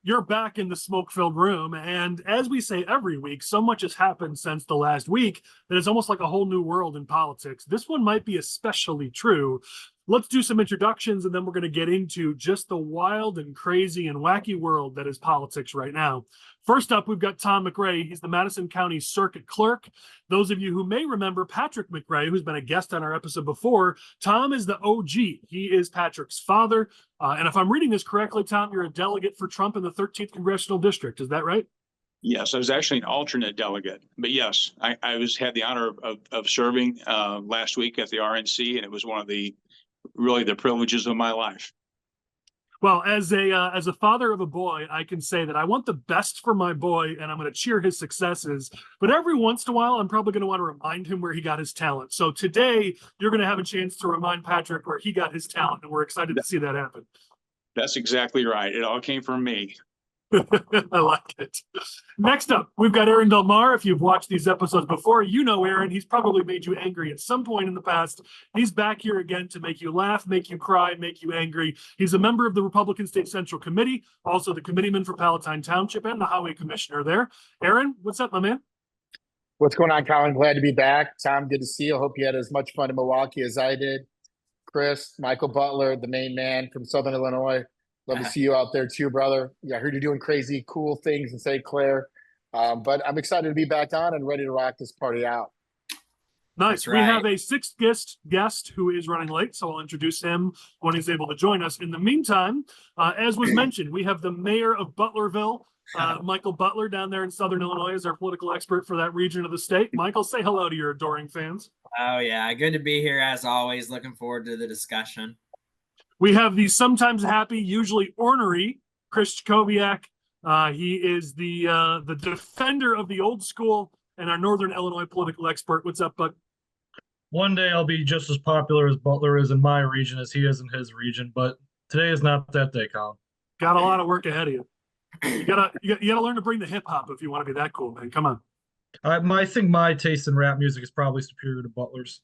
you're back in the smoke-filled room, and as we say every week, so much has happened since the last week that it's almost like a whole new world in politics. This one might be especially true. Let's do some introductions, and then we're going to get into just the wild and crazy and wacky world that is politics right now. First up, we've got Tom McRae. He's the Madison County Circuit Clerk. Those of you who may remember Patrick McRae, who's been a guest on our episode before, Tom is the OG. He is Patrick's father. And if I'm reading this correctly, Tom, you're a delegate for Trump in the 13th Congressional District. Is that right? Yes, I was actually an alternate delegate. But yes, I had the honor of serving last week at the RNC, and it was one of the privileges of my life. Well, as a father of a boy, I can say that I want the best for my boy, and I'm going to cheer his successes. But every once in a while, I'm probably going to want to remind him where he got his talent. So today, you're going to have a chance to remind Patrick where he got his talent, and we're excited to see that happen. That's exactly right. It all came from me. I like it. Next up, we've got Aaron Del Mar. If you've watched these episodes before, you know Aaron. He's probably made you angry at some point in the past. He's back here again to make you laugh, make you cry, make you angry. He's a member of the Republican State Central Committee, also the Committeeman for Palatine Township and the Highway Commissioner there. Aaron, what's up, my man? What's going on, Collin? Glad to be back. Tom, good to see you. Hope you had as much fun in Milwaukee as I did. Chris, Michael Butler, the main man from Southern Illinois. Love to see you out there too, brother. Yeah, I heard you're doing crazy, cool things in St. Clair. But I'm excited to be back on and ready to rock this party out. Nice. Right. We have a sixth guest who is running late, so I'll introduce him when he's able to join us. In the meantime, as was mentioned, we have the mayor of Butlerville, Michael Butler, down there in Southern Illinois, as our political expert for that region of the state. Michael, say hello to your adoring fans. Oh, yeah. Good to be here, as always. Looking forward to the discussion. We have the sometimes happy, usually ornery Chris Jackowiak. He is the defender of the old school and our Northern Illinois political expert. What's up, bud? One day I'll be just as popular as Butler is in my region as he is in his region, but today is not that day, Collin. Got a lot of work ahead of you. You gotta learn to bring the hip hop if you want to be that cool, man. Come on. I think my taste in rap music is probably superior to Butler's.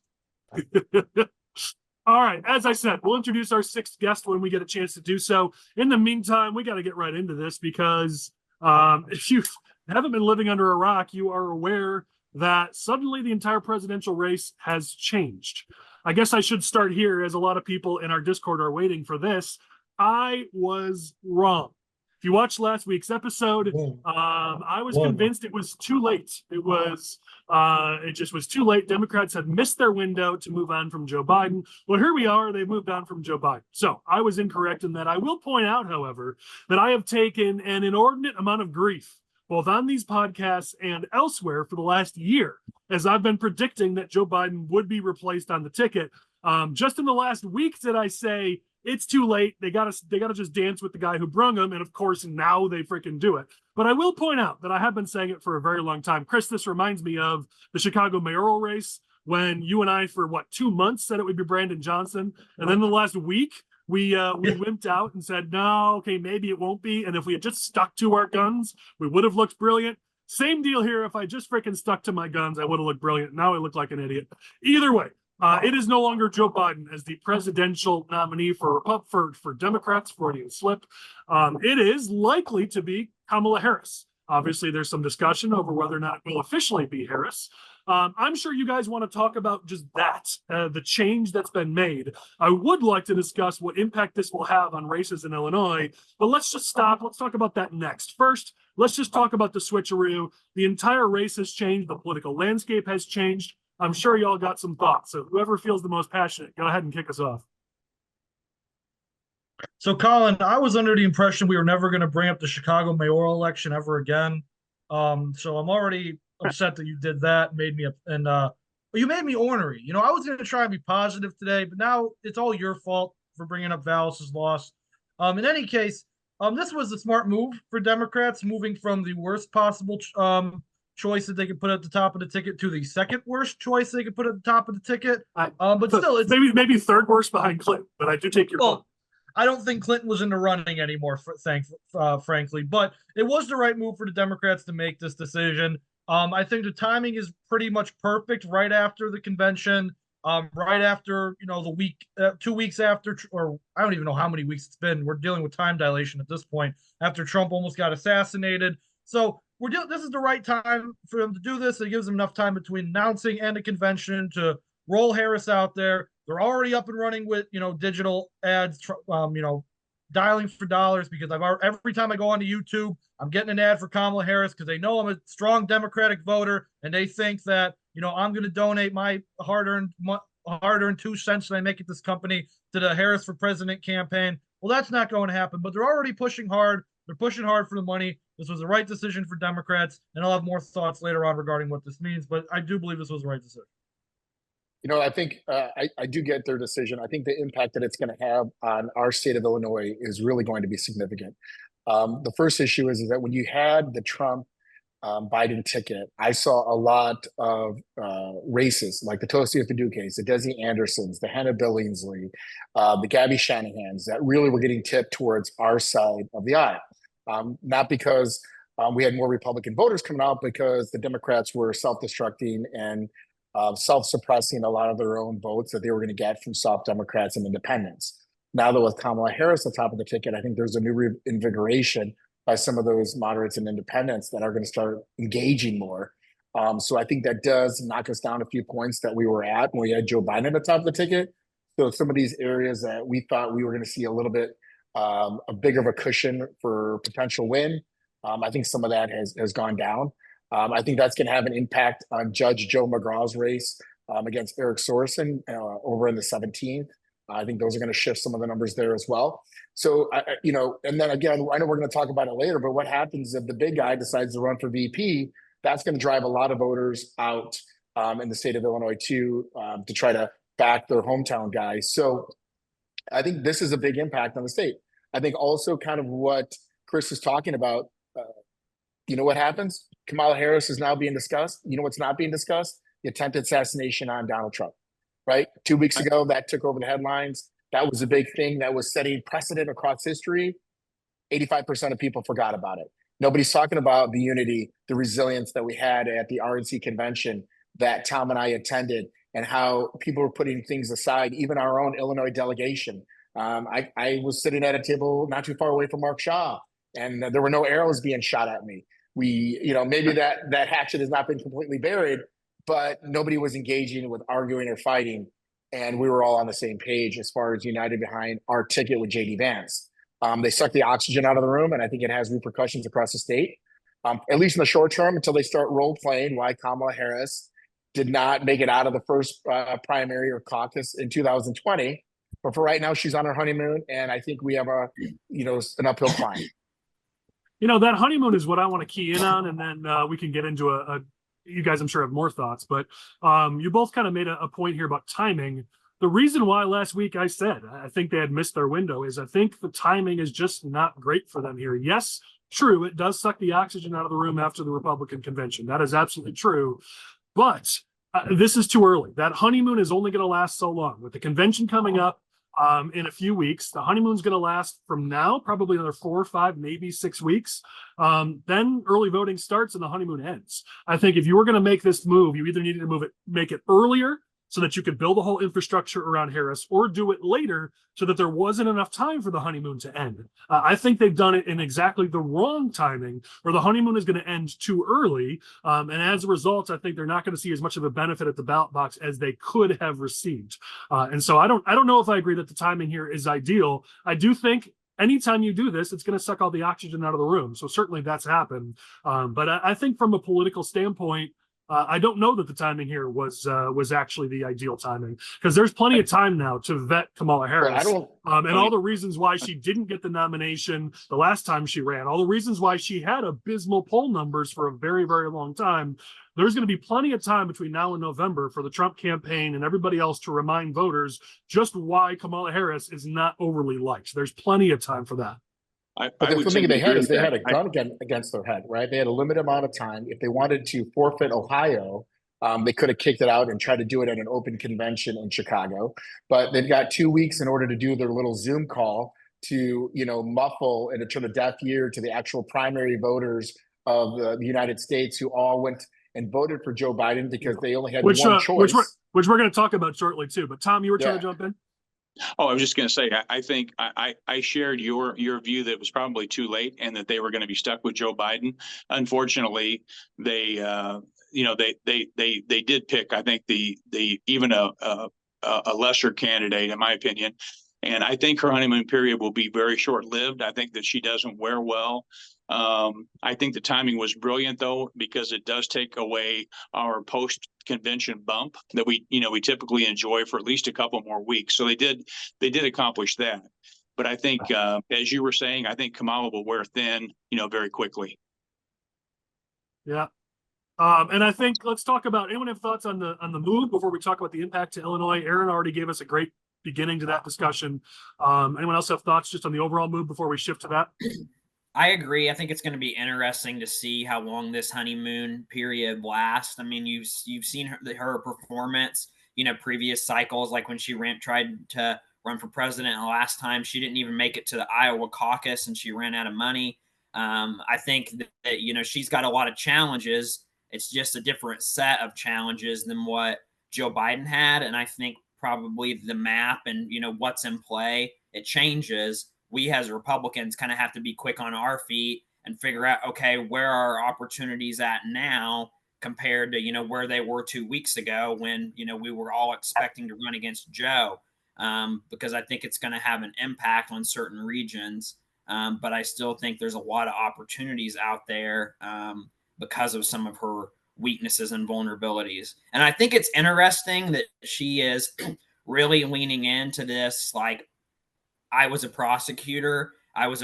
All right, as I said, we'll introduce our sixth guest when we get a chance to do so. In the meantime, we got to get right into this because if you haven't been living under a rock, you are aware that suddenly the entire presidential race has changed. I guess I should start here, as a lot of people in our Discord are waiting for this. I was wrong. If you watched last week's episode, I was convinced it was too late. It just was too late. Democrats had missed their window to move on from Joe Biden. Well, here we are. They've moved on from Joe Biden. So I was incorrect in that. I will point out, however, that I have taken an inordinate amount of grief, both on these podcasts and elsewhere, for the last year, as I've been predicting that Joe Biden would be replaced on the ticket. Just in the last week did I say, it's too late. They gotta just dance with the guy who brung them. And of course, now they freaking do it. But I will point out that I have been saying it for a very long time. Chris, this reminds me of the Chicago mayoral race when you and I, for 2 months, said it would be Brandon Johnson. And then the last week, we wimped out and said, no, okay, maybe it won't be. And if we had just stuck to our guns, we would have looked brilliant. Same deal here. If I just freaking stuck to my guns, I would have looked brilliant. Now I look like an idiot. Either way. It is no longer Joe Biden as the presidential nominee for Democrats, Freudian slip. It is likely to be Kamala Harris. Obviously, there's some discussion over whether or not it will officially be Harris. I'm sure you guys want to talk about just that, the change that's been made. I would like to discuss what impact this will have on races in Illinois, but let's just stop. Let's talk about that next. First, let's just talk about the switcheroo. The entire race has changed. The political landscape has changed. I'm sure y'all got some thoughts. So whoever feels the most passionate, go ahead and kick us off. So, Collin, I was under the impression we were never going to bring up the Chicago mayoral election ever again. So I'm already upset that you did that. You made me ornery. I was going to try and be positive today, but now it's all your fault for bringing up Vallis's loss. In any case, this was a smart move for Democrats, moving from the worst possible choice that they could put at the top of the ticket to the second worst choice they could put at the top of the ticket. But still, it's maybe third worst behind Clinton. But I do take your point. I don't think Clinton was in the running anymore, frankly. But it was the right move for the Democrats to make this decision. I think the timing is pretty much perfect right after the convention. right after, the week, 2 weeks after, or I don't even know how many weeks it's been. We're dealing with time dilation at this point after Trump almost got assassinated. So this is the right time for them to do this. It gives them enough time between announcing and the convention to roll Harris out there. They're already up and running with, digital ads, dialing for dollars, because every time I go onto YouTube, I'm getting an ad for Kamala Harris because they know I'm a strong Democratic voter, and they think that, I'm going to donate my hard-earned 2 cents that I make at this company to the Harris for President campaign. Well, that's not going to happen, but they're already pushing hard. They're pushing hard for the money. This was the right decision for Democrats, and I'll have more thoughts later on regarding what this means, but I do believe this was the right decision. I think I do get their decision. I think the impact that it's going to have on our state of Illinois is really going to be significant. The first issue is that when you had the Trump Biden ticket, I saw a lot of races like the Tosia Paducas, the Desi Andersons, the Hannah Billingsley, the Gabby Shanahans that really were getting tipped towards our side of the aisle. Not because we had more Republican voters coming out, because the Democrats were self-destructing and self-suppressing a lot of their own votes that they were going to get from soft Democrats and independents. Now that with Kamala Harris on top of the ticket, I think there's a new reinvigoration by some of those moderates and independents that are going to start engaging more. So I think that does knock us down a few points that we were at when we had Joe Biden at the top of the ticket. So some of these areas that we thought we were going to see a little bit a bigger of a cushion for potential win, I think some of that has gone down. I think that's going to have an impact on Judge Joe McGraw's race against Eric Sorensen over in the 17th. I think those are going to shift some of the numbers there as well. So, and then again, I know we're going to talk about it later, but what happens if the big guy decides to run for VP? That's going to drive a lot of voters out in the state of Illinois too, to try to back their hometown guy. So I think this is a big impact on the state. I think also kind of what Chris is talking about, what happens? Kamala Harris is now being discussed. You know what's not being discussed? The attempted assassination on Donald Trump, right? 2 weeks ago, that took over the headlines. That was a big thing that was setting precedent across history. 85% of people forgot about it. Nobody's talking about the unity, the resilience that we had at the RNC convention that Tom and I attended, and how people were putting things aside, even our own Illinois delegation. I was sitting at a table not too far away from Mark Shaw, and there were no arrows being shot at me. Maybe that hatchet has not been completely buried, but nobody was engaging with arguing or fighting. And we were all on the same page as far as united behind our ticket with JD Vance. They sucked the oxygen out of the room, and I think it has repercussions across the state, at least in the short term, until they start role playing why Kamala Harris did not make it out of the first primary or caucus in 2020. But for right now, she's on her honeymoon, and I think we have an uphill climb. That honeymoon is what I want to key in on, and then we can get into you guys, I'm sure, have more thoughts, but you both kind of made a point here about timing. The reason why last week I said I think they had missed their window is I think the timing is just not great for them here. Yes, true, it does suck the oxygen out of the room after the Republican convention. That is absolutely true, but this is too early. That honeymoon is only going to last so long. With the convention coming up in a few weeks, the honeymoon's going to last from now probably another 4, 5, maybe 6 weeks. Then early voting starts and the honeymoon ends. I think if you were going to make this move, you either needed to make it earlier so that you could build a whole infrastructure around Harris, or do it later so that there wasn't enough time for the honeymoon to end. I think they've done it in exactly the wrong timing, where the honeymoon is going to end too early. And as a result, I think they're not going to see as much of a benefit at the ballot box as they could have received. And so I don't know if I agree that the timing here is ideal. I do think anytime you do this, it's going to suck all the oxygen out of the room. So certainly that's happened. But I think from a political standpoint, I don't know that the timing here was actually the ideal timing, because there's plenty of time now to vet Kamala Harris, and all the reasons why she didn't get the nomination the last time she ran, all the reasons why she had abysmal poll numbers for a very, very long time. There's going to be plenty of time between now and November for the Trump campaign and everybody else to remind voters just why Kamala Harris is not overly liked. There's plenty of time for that. But the thing they had is they had a gun against their head, right? They had a limited amount of time. If they wanted to forfeit Ohio, they could have kicked it out and tried to do it at an open convention in Chicago. But they've got 2 weeks in order to do their little Zoom call to, muffle and to turn a deaf ear to the actual primary voters of the United States who all went and voted for Joe Biden because they only had Which one choice. which we're going to talk about shortly too. But Tom, you were trying Yeah. to jump in. Oh, I was just going to say, I think I shared your view that it was probably too late and that they were going to be stuck with Joe Biden. Unfortunately, they did pick, I think the even a lesser candidate, in my opinion. And I think her honeymoon period will be very short lived. I think that she doesn't wear well. I think the timing was brilliant though, because it does take away our post convention bump that we typically enjoy for at least a couple more weeks. So they did accomplish that. But I think, as you were saying, I think Kamala will wear thin, very quickly. Yeah. And I think let's talk about, anyone have thoughts on the move before we talk about the impact to Illinois? Aaron already gave us a great beginning to that discussion. Anyone else have thoughts just on the overall move before we shift to that? I agree. I think it's going to be interesting to see how long this honeymoon period lasts. I mean, you've seen her performance, previous cycles, like when she tried to run for president the last time. She didn't even make it to the Iowa caucus and she ran out of money. I think that she's got a lot of challenges. It's just a different set of challenges than what Joe Biden had. And I think probably the map and, what's in play, it changes. We as Republicans kind of have to be quick on our feet and figure out, okay, where are our opportunities at now compared to, where they were 2 weeks ago when, we were all expecting to run against Joe, because I think it's going to have an impact on certain regions. But I still think there's a lot of opportunities out there because of some of her weaknesses and vulnerabilities. And I think it's interesting that she is really leaning into this, like, I was a prosecutor, because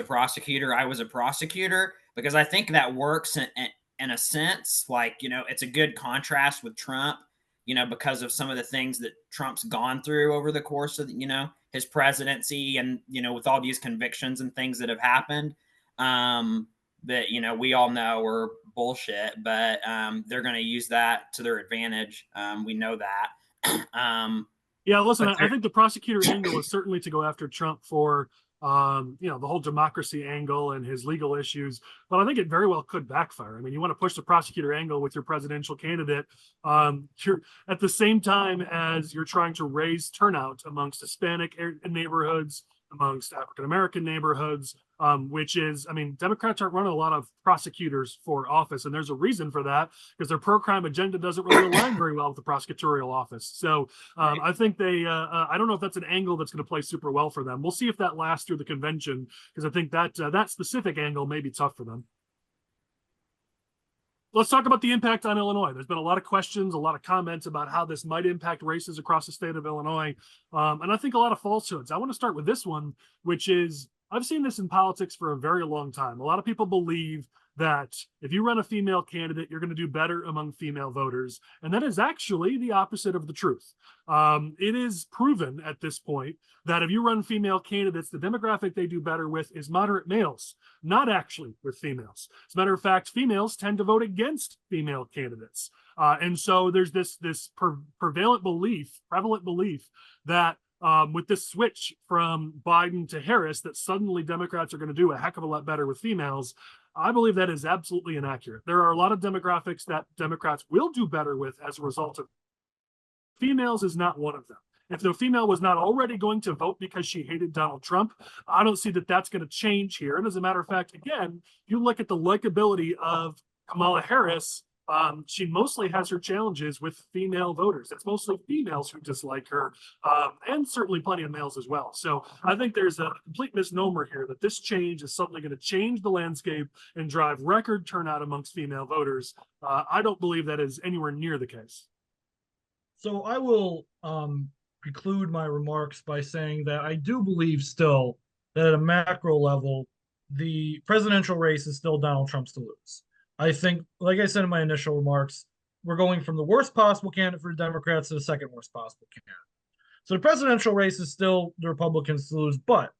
I think that works in a sense. Like, it's a good contrast with Trump, because of some of the things that Trump's gone through over the course of, his presidency and, with all these convictions and things that have happened that, we all know are bullshit, but they're going to use that to their advantage. We know that. Yeah, listen, I think the prosecutor angle is certainly to go after Trump for, the whole democracy angle and his legal issues. But I think it very well could backfire. I mean, you want to push the prosecutor angle with your presidential candidate. You're at the same time as you're trying to raise turnout amongst Hispanic neighborhoods, amongst African-American neighborhoods, which is, I mean, Democrats aren't running a lot of prosecutors for office, and there's a reason for that, because their pro-crime agenda doesn't really align very well with the prosecutorial office. So I think I don't know if that's an angle that's going to play super well for them. We'll see if that lasts through the convention, because I think that specific angle may be tough for them. Let's talk about the impact on Illinois. There's been a lot of questions, a lot of comments about how this might impact races across the state of Illinois. And I think a lot of falsehoods. I want to start with this one, which is, I've seen this in politics for a very long time. A lot of people believe that if you run a female candidate, you're going to do better among female voters. And that is actually the opposite of the truth. It is proven at this point that if you run female candidates, the demographic they do better with is moderate males, not actually with females. As a matter of fact, females tend to vote against female candidates. And so there's this prevalent belief that with this switch from Biden to Harris, that suddenly Democrats are going to do a heck of a lot better with females. I believe that is absolutely inaccurate. There are a lot of demographics that Democrats will do better with as a result of females is not one of them. If the female was not already going to vote because she hated Donald Trump, I don't see that that's going to change here. And as a matter of fact, again, you look at the likability of Kamala Harris, she mostly has her challenges with female voters. It's mostly females who dislike her, and certainly plenty of males as well. So I think there's a complete misnomer here that this change is suddenly going to change the landscape and drive record turnout amongst female voters. I don't believe that is anywhere near the case. So I will conclude my remarks by saying that I do believe still that at a macro level, the presidential race is still Donald Trump's to lose. I think, like I said in my initial remarks, we're going from the worst possible candidate for the Democrats to the second worst possible candidate. So the presidential race is still the Republicans to lose, but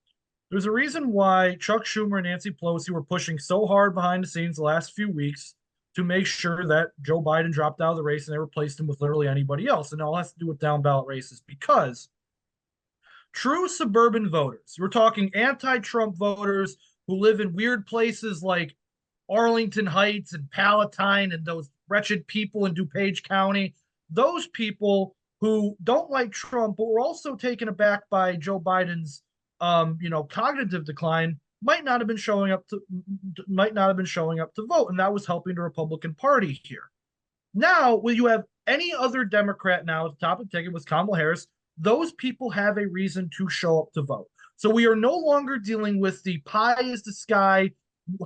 there's a reason why Chuck Schumer and Nancy Pelosi were pushing so hard behind the scenes the last few weeks to make sure that Joe Biden dropped out of the race and they replaced him with literally anybody else. And it all has to do with down ballot races, because true suburban voters, we're talking anti-Trump voters who live in weird places like Arlington Heights and Palatine and those wretched people in DuPage County, those people who don't like Trump, but were also taken aback by Joe Biden's, cognitive decline, might not have been showing up to vote, and that was helping the Republican Party here. Now, when you have any other Democrat now at the top of the ticket with Kamala Harris, those people have a reason to show up to vote. So we are no longer dealing with the pie is the sky,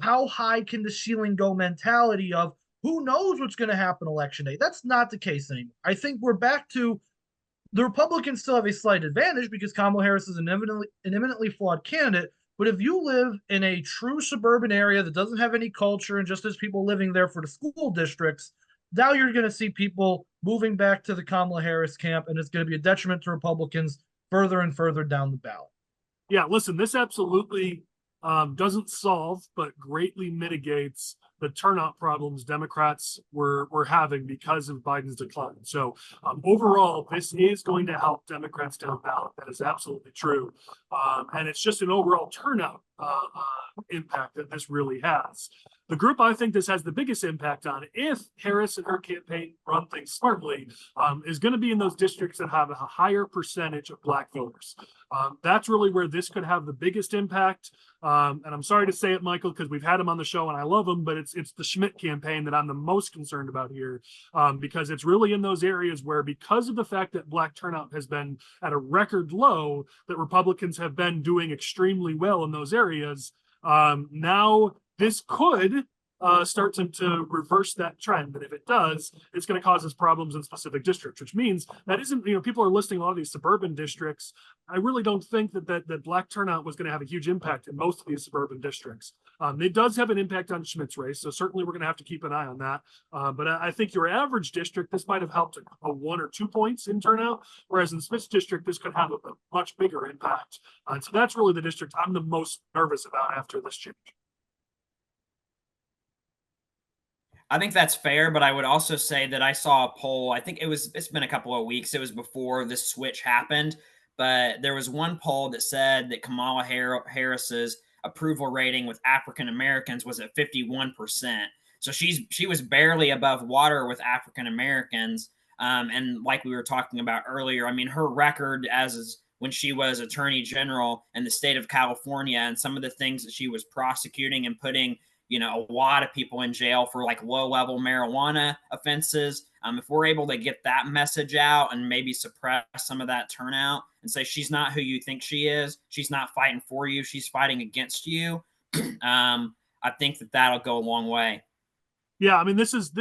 how high can the ceiling go mentality of who knows what's going to happen election day. That's not the case anymore. I think we're back to the Republicans still have a slight advantage because Kamala Harris is an eminently flawed candidate. But if you live in a true suburban area that doesn't have any culture and just has people living there for the school districts, now you're going to see people moving back to the Kamala Harris camp, and it's going to be a detriment to Republicans further and further down the ballot. Yeah, listen, this absolutely doesn't solve, but greatly mitigates the turnout problems Democrats were having because of Biden's decline. So overall, this is going to help Democrats down ballot. That is absolutely true. And it's just an overall turnout impact that this really has. The group I think this has the biggest impact on, if Harris and her campaign run things smartly, is going to be in those districts that have a higher percentage of Black voters. That's really where this could have the biggest impact. And I'm sorry to say it, Michael, because we've had him on the show and I love him, but it's the Schmidt campaign that I'm the most concerned about here, because it's really in those areas where, because of the fact that Black turnout has been at a record low, that Republicans have been doing extremely well in those areas. Now this could start to reverse that trend. And if it does, it's going to cause us problems in specific districts, which means that isn't, people are listing a lot of these suburban districts. I really don't think that Black turnout was going to have a huge impact in most of these suburban districts. It does have an impact on Schmidt's race, so certainly we're going to have to keep an eye on that. But I think your average district, this might have helped a 1 or 2 points in turnout, whereas in Schmidt's district, this could have a much bigger impact. So that's really the district I'm the most nervous about after this change. I think that's fair, but I would also say that I saw a poll. I think it's been a couple of weeks. It was before this switch happened, but there was one poll that said that Kamala Harris's approval rating with African Americans was at 51%. So she was barely above water with African Americans. And like we were talking about earlier, I mean, her record as when she was Attorney General in the state of California, and some of the things that she was prosecuting and putting a lot of people in jail for like low-level marijuana offenses. If we're able to get that message out and maybe suppress some of that turnout and say she's not who you think she is, she's not fighting for you, she's fighting against you, I think that'll go a long way. Yeah, I mean, this is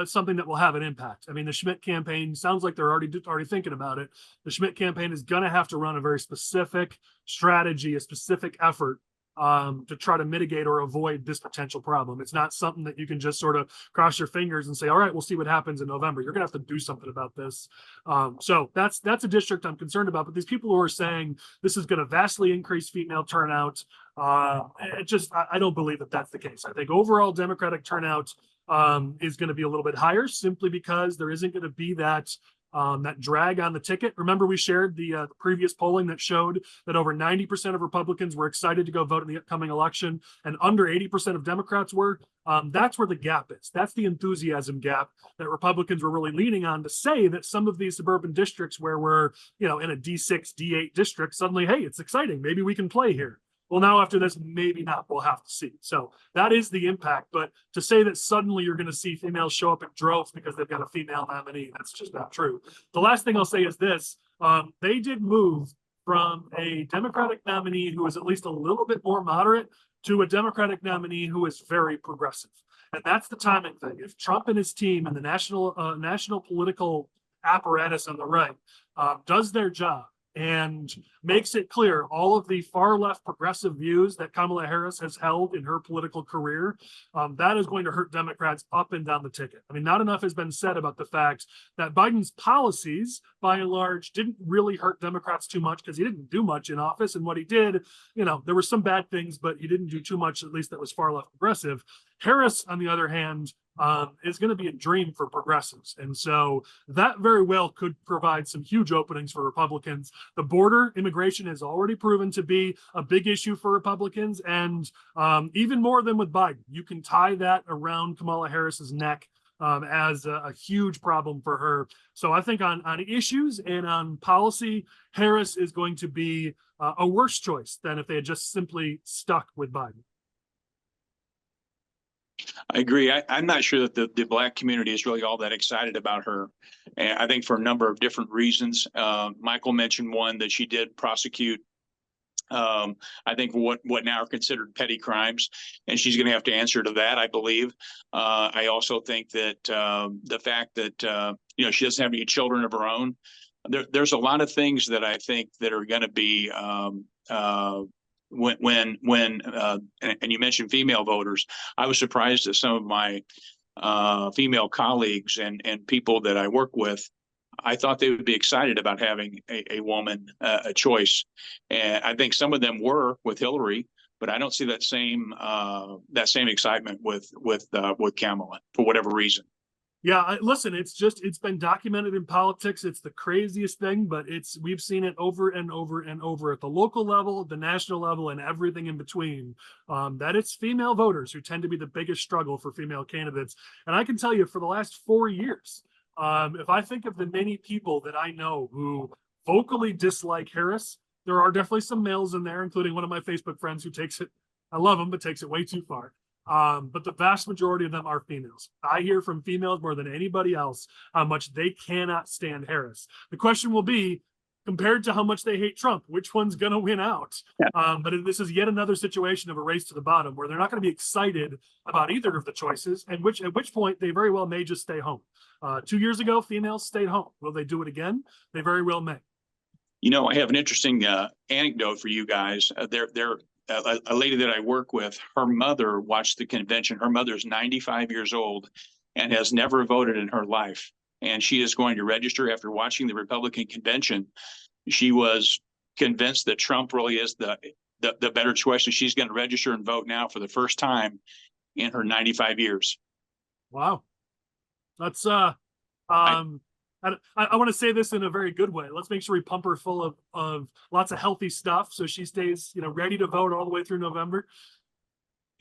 something that will have an impact. I mean, the Schmidt campaign sounds like they're already thinking about it. The Schmidt campaign is going to have to run a very specific strategy, a specific effort to try to mitigate or avoid this potential problem. It's not something that you can just sort of cross your fingers and say, all right, we'll see what happens in November. You're gonna have to do something about this. So that's a district I'm concerned about. But these people who are saying this is going to vastly increase female turnout, I don't believe that that's the case. I think overall Democratic turnout is going to be a little bit higher, simply because there isn't going to be that drag on the ticket. Remember, we shared the previous polling that showed that over 90% of Republicans were excited to go vote in the upcoming election, and under 80% of Democrats were. That's where the gap is. That's the enthusiasm gap that Republicans were really leaning on to say that some of these suburban districts where we're, in a D6, D8 district, suddenly, hey, it's exciting. Maybe we can play here. Well, now after this, maybe not. We'll have to see. So that is the impact. But to say that suddenly you're going to see females show up in droves because they've got a female nominee, that's just not true. The last thing I'll say is this. They did move from a Democratic nominee who is at least a little bit more moderate to a Democratic nominee who is very progressive. And that's the timing thing. If Trump and his team and the national political apparatus on the right does their job, and makes it clear all of the far left progressive views that Kamala Harris has held in her political career, that is going to hurt Democrats up and down the ticket. I mean, not enough has been said about the fact that Biden's policies, by and large, didn't really hurt Democrats too much because he didn't do much in office. And what he did, there were some bad things, but he didn't do too much, at least that was far left progressive. Harris, on the other hand, is going to be a dream for progressives. And so that very well could provide some huge openings for Republicans. The border immigration has already proven to be a big issue for Republicans. And even more than with Biden, you can tie that around Kamala Harris's neck as a huge problem for her. So I think on issues and on policy, Harris is going to be a worse choice than if they had just simply stuck with Biden. I agree. I'm not sure that the Black community is really all that excited about her. And I think for a number of different reasons. Michael mentioned one, that she did prosecute I think what now are considered petty crimes, and she's going to have to answer to that, I believe. I also think that the fact that she doesn't have any children of her own, there's a lot of things that I think that are going to be and you mentioned female voters. I was surprised that some of my female colleagues and people that I work with, I thought they would be excited about having a woman, a choice. And I think some of them were with Hillary, but I don't see that same excitement with Kamala for whatever reason. Yeah, listen, it's been documented in politics. It's the craziest thing, but we've seen it over and over and over at the local level, the national level, and everything in between, that it's female voters who tend to be the biggest struggle for female candidates. And I can tell you, for the last 4 years, if I think of the many people that I know who vocally dislike Harris, there are definitely some males in there, including one of my Facebook friends who takes it, I love him, but takes it way too far. But the vast majority of them are females. I hear from females more than anybody else how much they cannot stand Harris. The question will be, compared to how much they hate Trump, which one's going to win out? Yeah. But this is yet another situation of a race to the bottom where they're not going to be excited about either of the choices, and at which point they very well may just stay home. 2 years ago, females stayed home. Will they do it again? They very well may. I have an interesting anecdote for you guys. A lady that I work with, her mother watched the convention. Her mother's 95 years old and has never voted in her life. And she is going to register after watching the Republican convention. She was convinced that Trump really is the better choice. And she's going to register and vote now for the first time in her 95 years. Wow. That's I want to say this in a very good way. Let's make sure we pump her full of lots of healthy stuff so she stays, ready to vote all the way through November.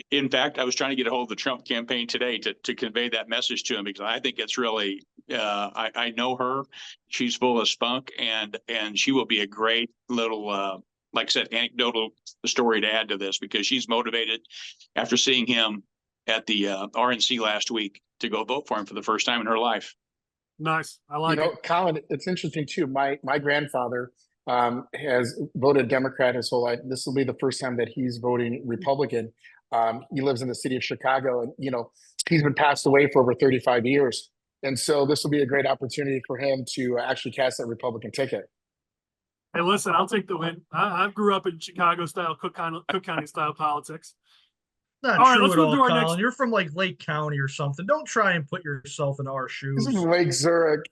In fact, I was trying to get a hold of the Trump campaign today to convey that message to him, because I think it's really, I know her. She's full of spunk, and she will be a great little, like I said, anecdotal story to add to this, because she's motivated after seeing him at the RNC last week to go vote for him for the first time in her life. Nice. I like it. Collin, it's interesting too. My grandfather has voted Democrat his whole life. This will be the first time that he's voting Republican. He lives in the city of Chicago, and he's been passed away for over 35 years. And so this will be a great opportunity for him to actually cast that Republican ticket. Hey, listen, I'll take the win. I grew up in Chicago style, Cook County style politics. Not all true right, let's at move all, to our Collin. next. You're from like Lake County or something. Don't try and put yourself in our shoes. This is Lake Zurich.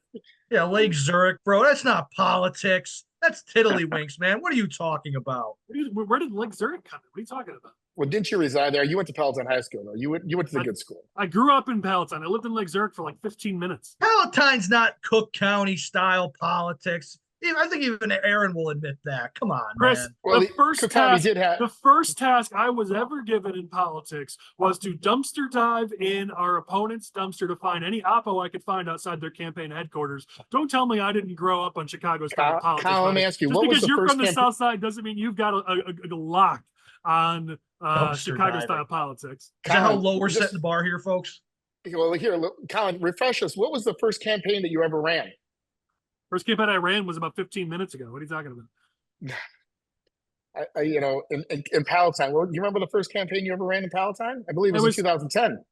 Yeah, Lake Zurich, bro. That's not politics. That's tiddlywinks, man. What are you talking about? Where did Lake Zurich come in? What are you talking about? Well, didn't you reside there? You went to Palatine High School, though. You went to the good school. I grew up in Palatine. I lived in Lake Zurich for like 15 minutes. Palatine's not Cook County style politics. I think even Aaron will admit that. Come on, Chris, man. Well, the first task I was ever given in politics was to dumpster dive in our opponent's dumpster to find any oppo I could find outside their campaign headquarters. Don't tell me I didn't grow up on Chicago style politics. Collin, let me ask you, just what was because the you're first from the South Side doesn't mean you've got a lock on Chicago style politics. Is that how low we're setting the bar here, folks? Well, here, Collin, refresh us. What was the first campaign that you ever ran? First campaign I ran was about 15 minutes ago. What are you talking about? In Palatine. Well, do you remember the first campaign you ever ran in Palatine? I believe it was in 2010.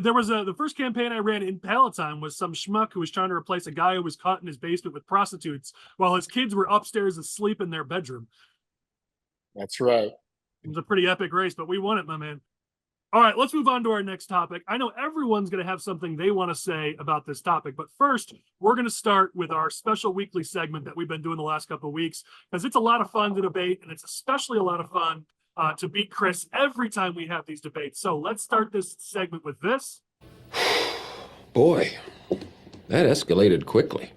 There was the first campaign I ran in Palatine was some schmuck who was trying to replace a guy who was caught in his basement with prostitutes while his kids were upstairs asleep in their bedroom. That's right. It was a pretty epic race, but we won it, my man. All right, let's move on to our next topic. I know everyone's going to have something they want to say about this topic, but first, we're going to start with our special weekly segment that we've been doing the last couple of weeks, because it's a lot of fun to debate, and it's especially a lot of fun to beat Chris every time we have these debates. So let's start this segment with this. Boy, that escalated quickly.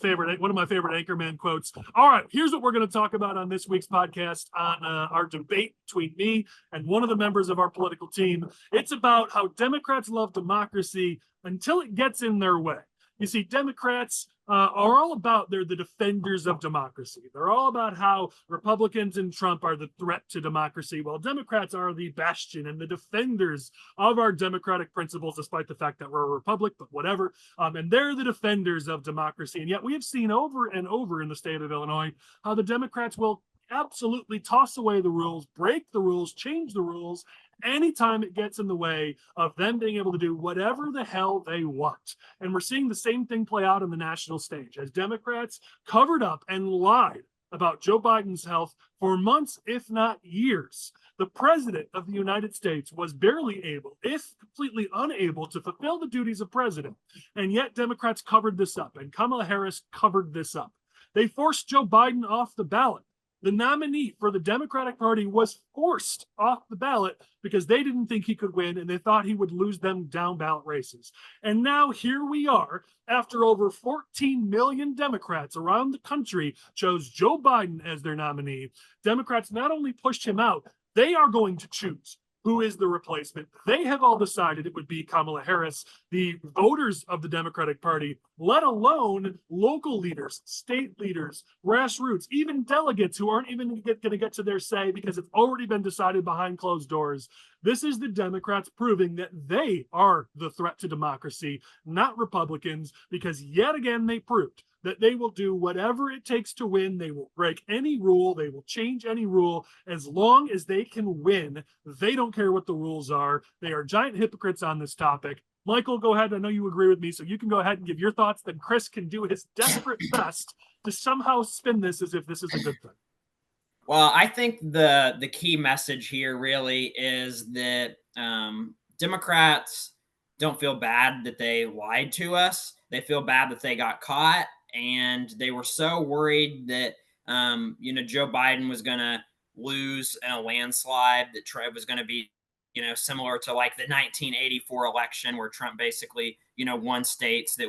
one of my favorite Anchorman quotes. All right, here's what we're going to talk about on this week's podcast on our debate between me and one of the members of our political team. It's about how Democrats love democracy until it gets in their way. You see, Democrats are all about, they're the defenders of democracy. They're all about how Republicans and Trump are the threat to democracy, while Democrats are the bastion and the defenders of our democratic principles, despite the fact that we're a republic, but whatever. And they're the defenders of democracy. And yet we have seen over and over in the state of Illinois how the Democrats will absolutely toss away the rules, break the rules, change the rules, anytime it gets in the way of them being able to do whatever the hell they want. And we're seeing the same thing play out on the national stage as Democrats covered up and lied about Joe Biden's health for months, if not years. The president of the United States was barely able, if completely unable, to fulfill the duties of president. And yet Democrats covered this up, and Kamala Harris covered this up. They forced Joe Biden off the ballot. The nominee for the Democratic Party was forced off the ballot because they didn't think he could win and they thought he would lose them down ballot races. And now here we are, after over 14 million Democrats around the country chose Joe Biden as their nominee. Democrats not only pushed him out, they are going to choose who is the replacement. They have all decided it would be Kamala Harris. The voters of the Democratic Party, let alone local leaders, state leaders, grassroots, even delegates who aren't even going to get to their say because it's already been decided behind closed doors. This is the Democrats proving that they are the threat to democracy, not Republicans, because yet again they proved that they will do whatever it takes to win. They will break any rule. They will change any rule as long as they can win. They don't care what the rules are. They are giant hypocrites on this topic. Michael, go ahead. I know you agree with me, so you can go ahead and give your thoughts. Then Chris can do his desperate best to somehow spin this as if this is a good thing. Well, I think the key message here really is that Democrats don't feel bad that they lied to us. They feel bad that they got caught. And they were so worried that, Joe Biden was going to lose in a landslide, that Trump was going to be, similar to like the 1984 election where Trump basically, won states that,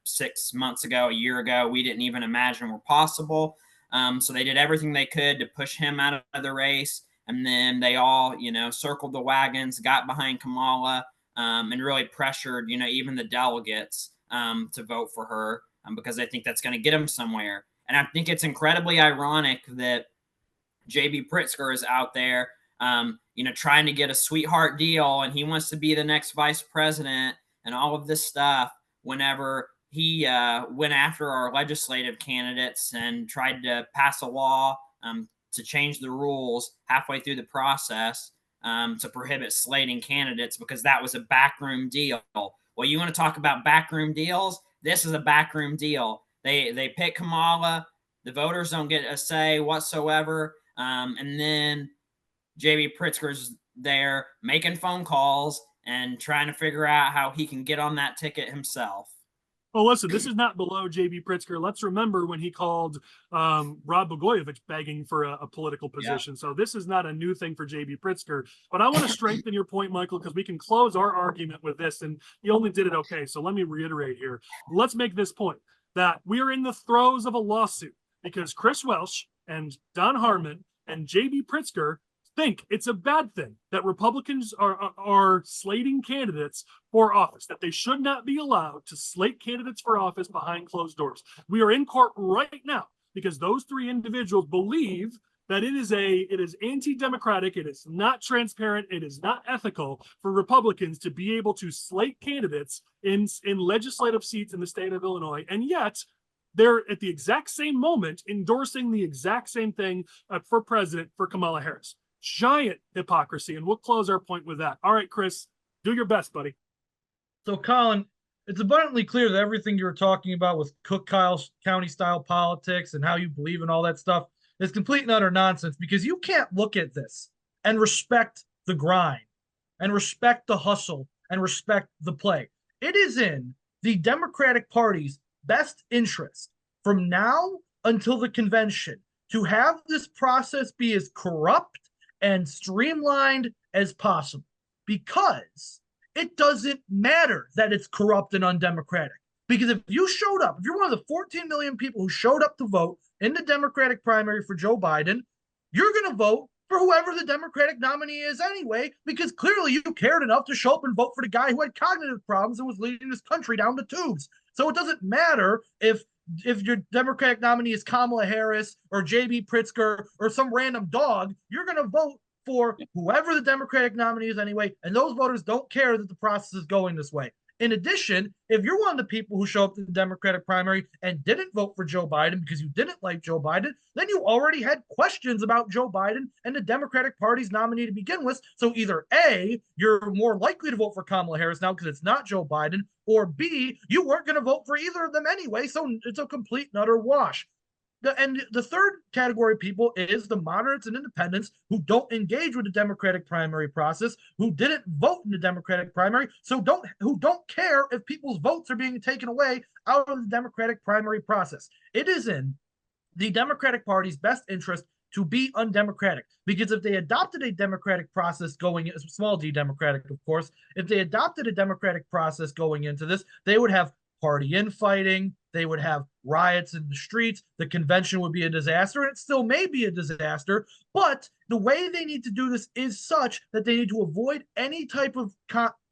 6 months ago, a year ago, we didn't even imagine were possible. So they did everything they could to push him out of the race. And then they all, circled the wagons, got behind Kamala, and really pressured, even the delegates to vote for her. Because I think that's going to get him somewhere. And I think it's incredibly ironic that J.B. Pritzker is out there, trying to get a sweetheart deal, and he wants to be the next vice president and all of this stuff whenever he went after our legislative candidates and tried to pass a law to change the rules halfway through the process to prohibit slating candidates because that was a backroom deal. Well, you want to talk about backroom deals? This is a backroom deal. They pick Kamala. The voters don't get a say whatsoever. And then J.B. Pritzker's there making phone calls and trying to figure out how he can get on that ticket himself. Well, listen, this is not below J.B. Pritzker. Let's remember when he called Rod Blagojevich begging for a political position. Yeah. So this is not a new thing for J.B. Pritzker. But I want to strengthen your point, Michael, because we can close our argument with this. And he only did it okay. So let me reiterate here. Let's make this point that we are in the throes of a lawsuit because Chris Welsh and Don Harmon and J.B. Pritzker think it's a bad thing that Republicans are slating candidates for office, that they should not be allowed to slate candidates for office behind closed doors. We are in court right now because those three individuals believe that it is anti-democratic, it is not transparent, it is not ethical for Republicans to be able to slate candidates in legislative seats in the state of Illinois, and yet they're at the exact same moment endorsing the exact same thing for president for Kamala Harris. Giant hypocrisy, and we'll close our point with that. All right, Chris, do your best, buddy. So, Collin, it's abundantly clear that everything you were talking about with Cook County style politics and how you believe in all that stuff is complete and utter nonsense because you can't look at this and respect the grind and respect the hustle and respect the play. It is in the Democratic Party's best interest from now until the convention to have this process be as corrupt and streamlined as possible because it doesn't matter that it's corrupt and undemocratic. Because if you showed up, if you're one of the 14 million people who showed up to vote in the Democratic primary for Joe Biden, you're going to vote for whoever the Democratic nominee is anyway, because clearly you cared enough to show up and vote for the guy who had cognitive problems and was leading this country down the tubes. So it doesn't matter if your Democratic nominee is Kamala Harris or J.B. Pritzker or some random dog. You're going to vote for whoever the Democratic nominee is anyway, and those voters don't care that the process is going this way. In addition, if you're one of the people who show up to the Democratic primary and didn't vote for Joe Biden because you didn't like Joe Biden, then you already had questions about Joe Biden and the Democratic Party's nominee to begin with. So either A, you're more likely to vote for Kamala Harris now because it's not Joe Biden, or B, you weren't going to vote for either of them anyway, so it's a complete and utter wash. The third category of people is the moderates and independents who don't engage with the Democratic primary process, who didn't vote in the Democratic primary, who don't care if people's votes are being taken away out of the Democratic primary process. It is in the Democratic Party's best interest to be undemocratic, because if they adopted a democratic process going, small d democratic, of course, if they adopted a democratic process going into this, they would have party infighting, they would have riots in the streets, the convention would be a disaster, and it still may be a disaster, but the way they need to do this is such that they need to avoid any type of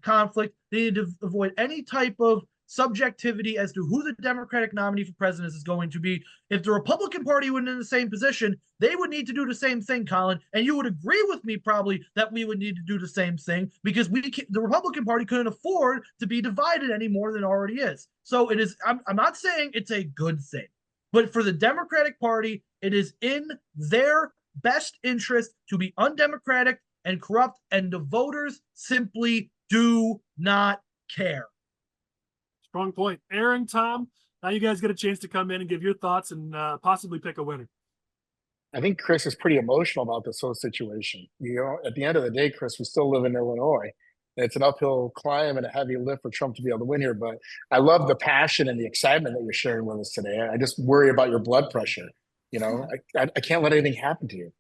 conflict, they need to avoid any type of subjectivity as to who the Democratic nominee for president is going to be. If the Republican Party were in the same position, they would need to do the same thing, Collin, and you would agree with me probably that we would need to do the same thing, because the Republican Party couldn't afford to be divided any more than it already is. So it is, I'm not saying it's a good thing, but for the Democratic Party, it is in their best interest to be undemocratic and corrupt, and the voters simply do not care. Strong point. Aaron, Tom, now you guys get a chance to come in and give your thoughts and possibly pick a winner. I think Chris is pretty emotional about this whole situation. You know, at the end of the day, Chris, we still live in Illinois. It's an uphill climb and a heavy lift for Trump to be able to win here. But I love the passion and the excitement that you're sharing with us today. I just worry about your blood pressure. You know, I can't let anything happen to you.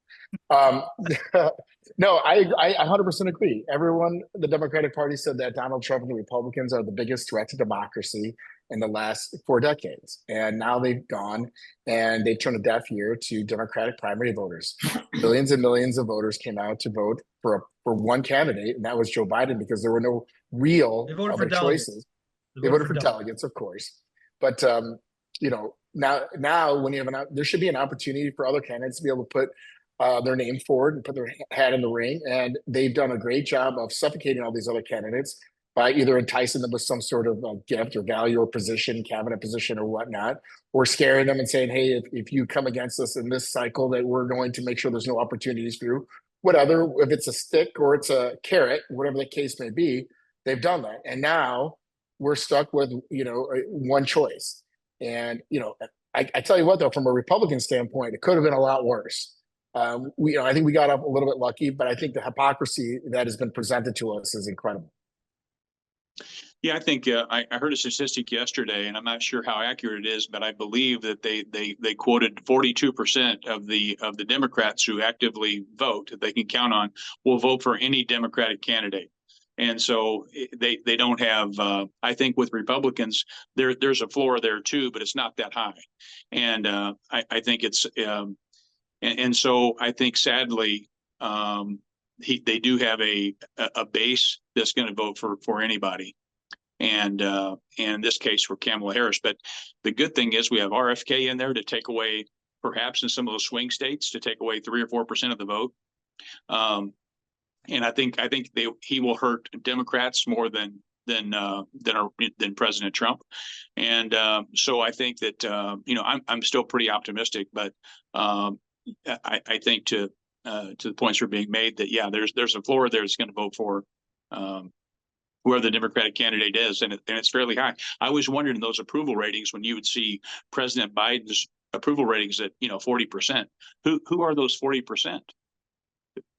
No, I 100% agree. Everyone, the Democratic Party said that Donald Trump and the Republicans are the biggest threat to democracy in the last 4 decades. And now they've gone and they've turned a deaf ear to Democratic primary voters. Millions and millions of voters came out to vote for one candidate, and that was Joe Biden, because there were no real other choices. They voted for delegates, of course. But, you know, now when you have there should be an opportunity for other candidates to be able to put their name forward and put their hat in the ring. And they've done a great job of suffocating all these other candidates by either enticing them with some sort of gift or value or position, cabinet position or whatnot, or scaring them and saying, hey, if you come against us in this cycle, that we're going to make sure there's no opportunities for you. Whatever, if it's a stick or it's a carrot, whatever the case may be, they've done that. And now we're stuck with, you know, one choice. And, you know, I tell you what, though, from a Republican standpoint, it could have been a lot worse. I think we got up a little bit lucky, but I think the hypocrisy that has been presented to us is incredible. Yeah, I think I heard a statistic yesterday, and I'm not sure how accurate it is, but I believe that they quoted 42% of the Democrats who actively vote, that they can count on, will vote for any Democratic candidate. And so they don't have. I think with Republicans, there's a floor there too, but it's not that high. And I think it's. And so I think, sadly, they do have a base that's going to vote for anybody, and in this case for Kamala Harris. But the good thing is we have RFK in there to take away, perhaps in some of those swing states, to take away 3 or 4% of the vote. And I think he will hurt Democrats more than President Trump. And so I think that I'm still pretty optimistic, but. I think to the points that are being made that, yeah, there's a floor there that's going to vote for whoever the Democratic candidate is, and it's fairly high. I was wondering in those approval ratings, when you would see President Biden's approval ratings at 40%, who are those 40%?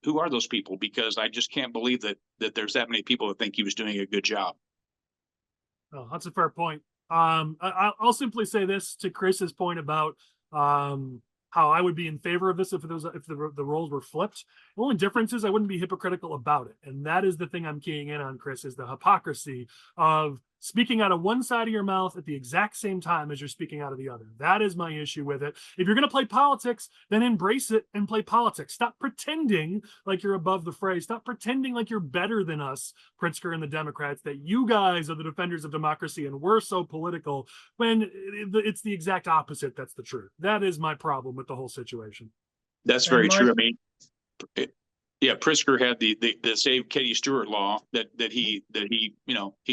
Who are those people? Because I just can't believe that there's that many people that think he was doing a good job. Oh, that's a fair point. I'll simply say this to Chris's point about how I would be in favor of this if the roles were flipped. The only difference is I wouldn't be hypocritical about it. And that is the thing I'm keying in on, Chris, is the hypocrisy of speaking out of one side of your mouth at the exact same time as you're speaking out of the other. That is my issue with it. If you're going to play politics, then embrace it and play politics. Stop pretending like you're above the fray. Stop pretending like you're better than us, Pritzker and the Democrats, that you guys are the defenders of democracy and we're so political, when it's the exact opposite. That's the truth. That is my problem with the whole situation. That's very true. I mean, yeah, Pritzker had the Save Katie Stewart law that he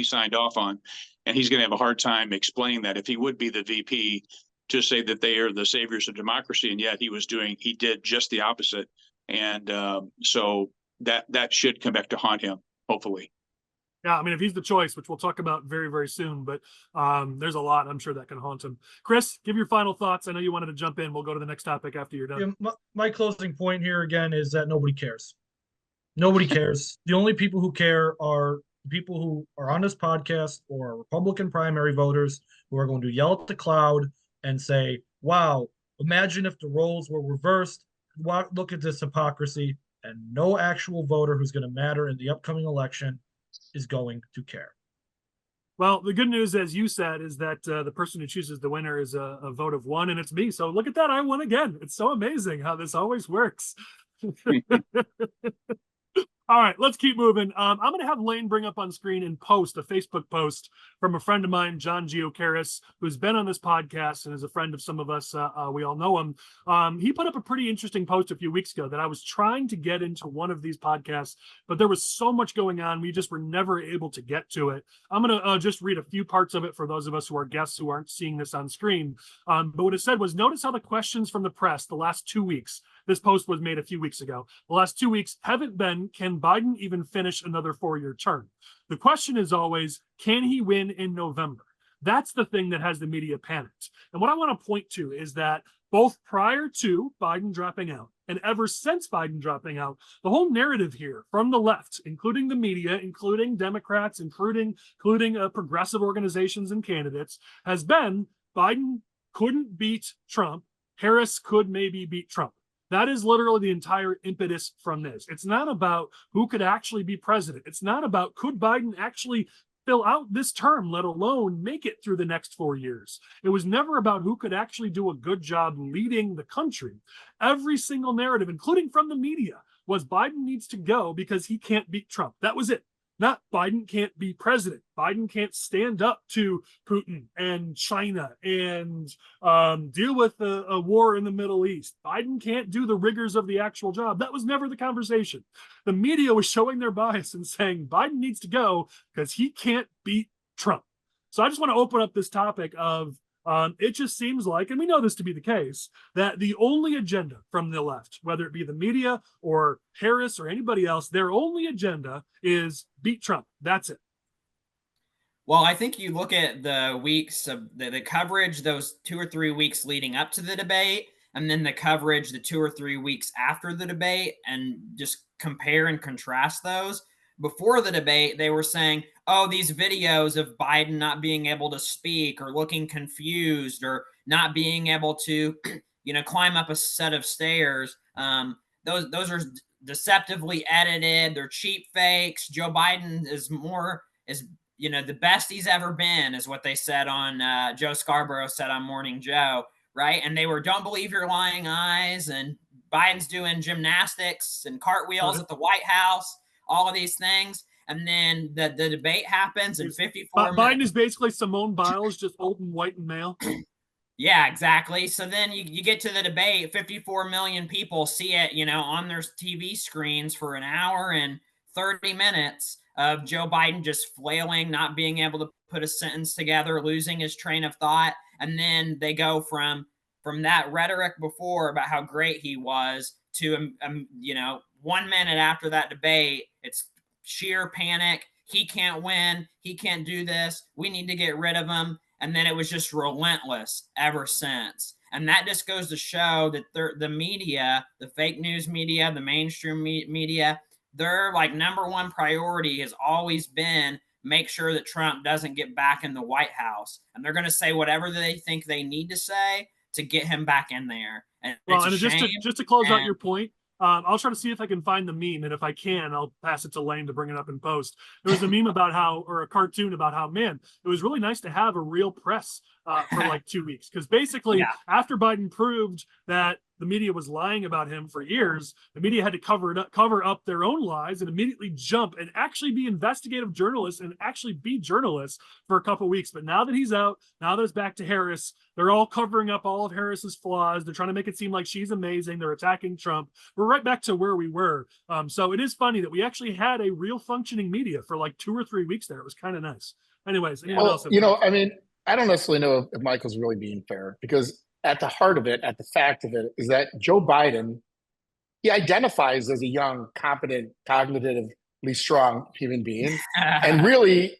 signed off on, and he's going to have a hard time explaining that if he would be the VP to say that they are the saviors of democracy, and yet he did just the opposite, and so that should come back to haunt him, hopefully. Yeah, I mean, if he's the choice, which we'll talk about very, very soon, but there's a lot I'm sure that can haunt him. Chris, give your final thoughts. I know you wanted to jump in. We'll go to the next topic after you're done. Yeah, my closing point here again is that nobody cares. Nobody cares. The only people who care are the people who are on this podcast or are Republican primary voters who are going to yell at the cloud and say, wow, imagine if the roles were reversed. Look at this hypocrisy. And no actual voter who's going to matter in the upcoming election is going to care. Well, the good news, as you said, is that the person who chooses the winner is a vote of one, and it's me. So look at that. I won again. It's so amazing how this always works. All right, let's keep moving. I'm going to have Lane bring up on screen and post a Facebook post from a friend of mine, John Geocaris, who's been on this podcast and is a friend of some of us. We all know him. He put up a pretty interesting post a few weeks ago that I was trying to get into one of these podcasts, but there was so much going on. We just were never able to get to it. I'm going to just read a few parts of it for those of us who are guests who aren't seeing this on screen. But what it said was, notice how the questions from the press the last 2 weeks, this post was made a few weeks ago, the last 2 weeks haven't been, can Biden even finish another 4-year term? The question is always, can he win in November? That's the thing that has the media panicked. And what I want to point to is that both prior to Biden dropping out and ever since Biden dropping out, the whole narrative here from the left, including the media, including Democrats, including progressive organizations and candidates, has been Biden couldn't beat Trump. Harris could maybe beat Trump. That is literally the entire impetus from this. It's not about who could actually be president. It's not about could Biden actually fill out this term, let alone make it through the next 4 years. It was never about who could actually do a good job leading the country. Every single narrative, including from the media, was Biden needs to go because he can't beat Trump. That was it. Not Biden can't be president. Biden can't stand up to Putin and China and deal with a war in the Middle East. Biden can't do the rigors of the actual job. That was never the conversation. The media was showing their bias and saying Biden needs to go because he can't beat Trump. So I just want to open up this topic of it just seems like, and we know this to be the case, that the only agenda from the left, whether it be the media or Harris or anybody else, their only agenda is beat Trump. That's it. Well, I think you look at the weeks of the coverage, those 2 or 3 weeks leading up to the debate, and then the coverage the 2 or 3 weeks after the debate, and just compare and contrast those. Before the debate, they were saying, oh, these videos of Biden not being able to speak or looking confused or not being able to, climb up a set of stairs. Those are deceptively edited. They're cheap fakes. Joe Biden is the best he's ever been, is what they said on Joe Scarborough said on Morning Joe, right? And they were, don't believe your lying eyes. And Biden's doing gymnastics and cartwheels at the White House. All of these things, and then the debate happens in 54 minutes. Biden is basically Simone Biles, just old and white and male. Yeah, exactly. So then you get to the debate, 54 million people see it, on their TV screens for an hour and 30 minutes of Joe Biden just flailing, not being able to put a sentence together, losing his train of thought. And then they go from that rhetoric before about how great he was to, 1 minute after that debate, it's sheer panic. He can't win. He can't do this. We need to get rid of him. And then it was just relentless ever since. And that just goes to show that the media, the fake news media, the mainstream media, their number one priority has always been make sure that Trump doesn't get back in the White House. And they're going to say whatever they think they need to say to get him back in there. And just to close out your point, I'll try to see if I can find the meme, and if I can, I'll pass it to Lane to bring it up in post. There was a meme about how, or a cartoon about how, man, it was really nice to have a real press for like 2 weeks, because basically after Biden proved that the media was lying about him for years, the media had to cover up their own lies and immediately jump and actually be investigative journalists and actually be journalists for a couple of weeks. But now that he's out, now that it's back to Harris, they're all covering up all of Harris's flaws. They're trying to make it seem like she's amazing. They're attacking Trump. We're right back to where we were. So it is funny that we actually had a real functioning media for like 2 or 3 weeks there. It was kind of nice. Anyways, anyone else? I mean, I don't necessarily know if Michael's really being fair, because at the heart of it, at the fact of it, is that Joe Biden, he identifies as a young, competent, cognitively strong human being. And really,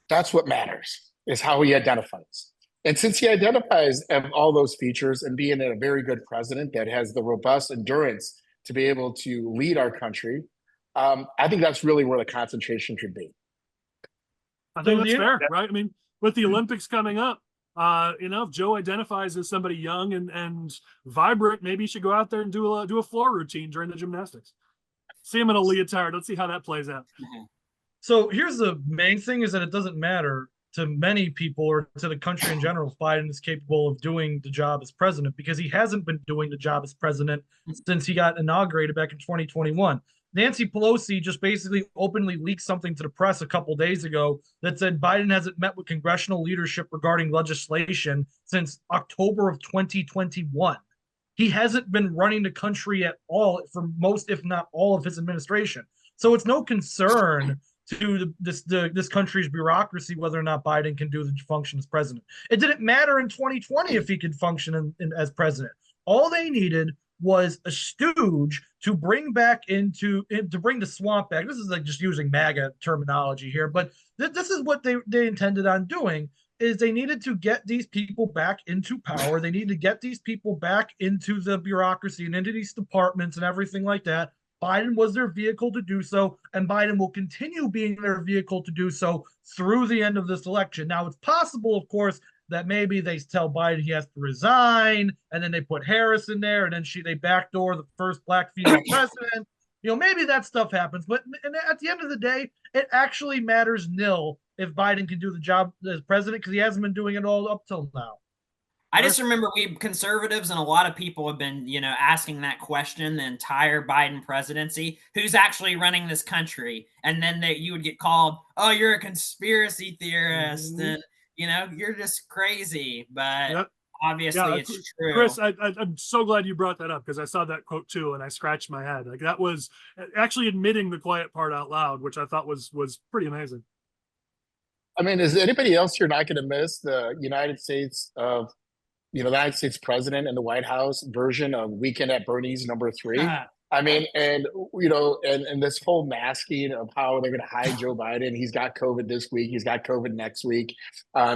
that's what matters, is how he identifies. And since he identifies all those features and being a very good president that has the robust endurance to be able to lead our country, I think that's really where the concentration should be. I think that's fair, right? I mean, with the Olympics coming up, if Joe identifies as somebody young and vibrant, maybe he should go out there and do a floor routine during the gymnastics. See him in a leotard. Let's see how that plays out. So here's the main thing, is that it doesn't matter to many people or to the country in general if Biden is capable of doing the job as president, because he hasn't been doing the job as president since he got inaugurated back in 2021. Nancy Pelosi just basically openly leaked something to the press a couple days ago that said Biden hasn't met with congressional leadership regarding legislation since October of 2021. He hasn't been running the country at all for most, if not all, of his administration. So it's no concern to this country's bureaucracy whether or not Biden can do the function as president. It didn't matter in 2020 if he could function as president. All they needed was a stooge to bring the swamp back. This is like just using MAGA terminology here, but this is what they intended on doing, is they needed to get these people back into power. They need to get these people back into the bureaucracy and into these departments and everything like that. Biden was their vehicle to do so, and Biden will continue being their vehicle to do so through the end of this election. Now, it's possible, of course, that maybe they tell Biden he has to resign, and then they put Harris in there, and then they backdoor the first black female president. Maybe that stuff happens, but at the end of the day, it actually matters nil if Biden can do the job as president, because he hasn't been doing it all up till now. I just remember we conservatives and a lot of people have been, asking that question the entire Biden presidency, who's actually running this country? And then you would get called, oh, you're a conspiracy theorist, and you're just crazy. But obviously it's true. Chris, I'm so glad you brought that up, because I saw that quote too, and I scratched my head. Like, that was actually admitting the quiet part out loud, which I thought was pretty amazing. I mean, is anybody else here not going to miss the United States president and the White House version of Weekend at Bernie's #3? I mean, and this whole masking of how they're going to hide Joe Biden. He's got COVID this week. He's got COVID next week.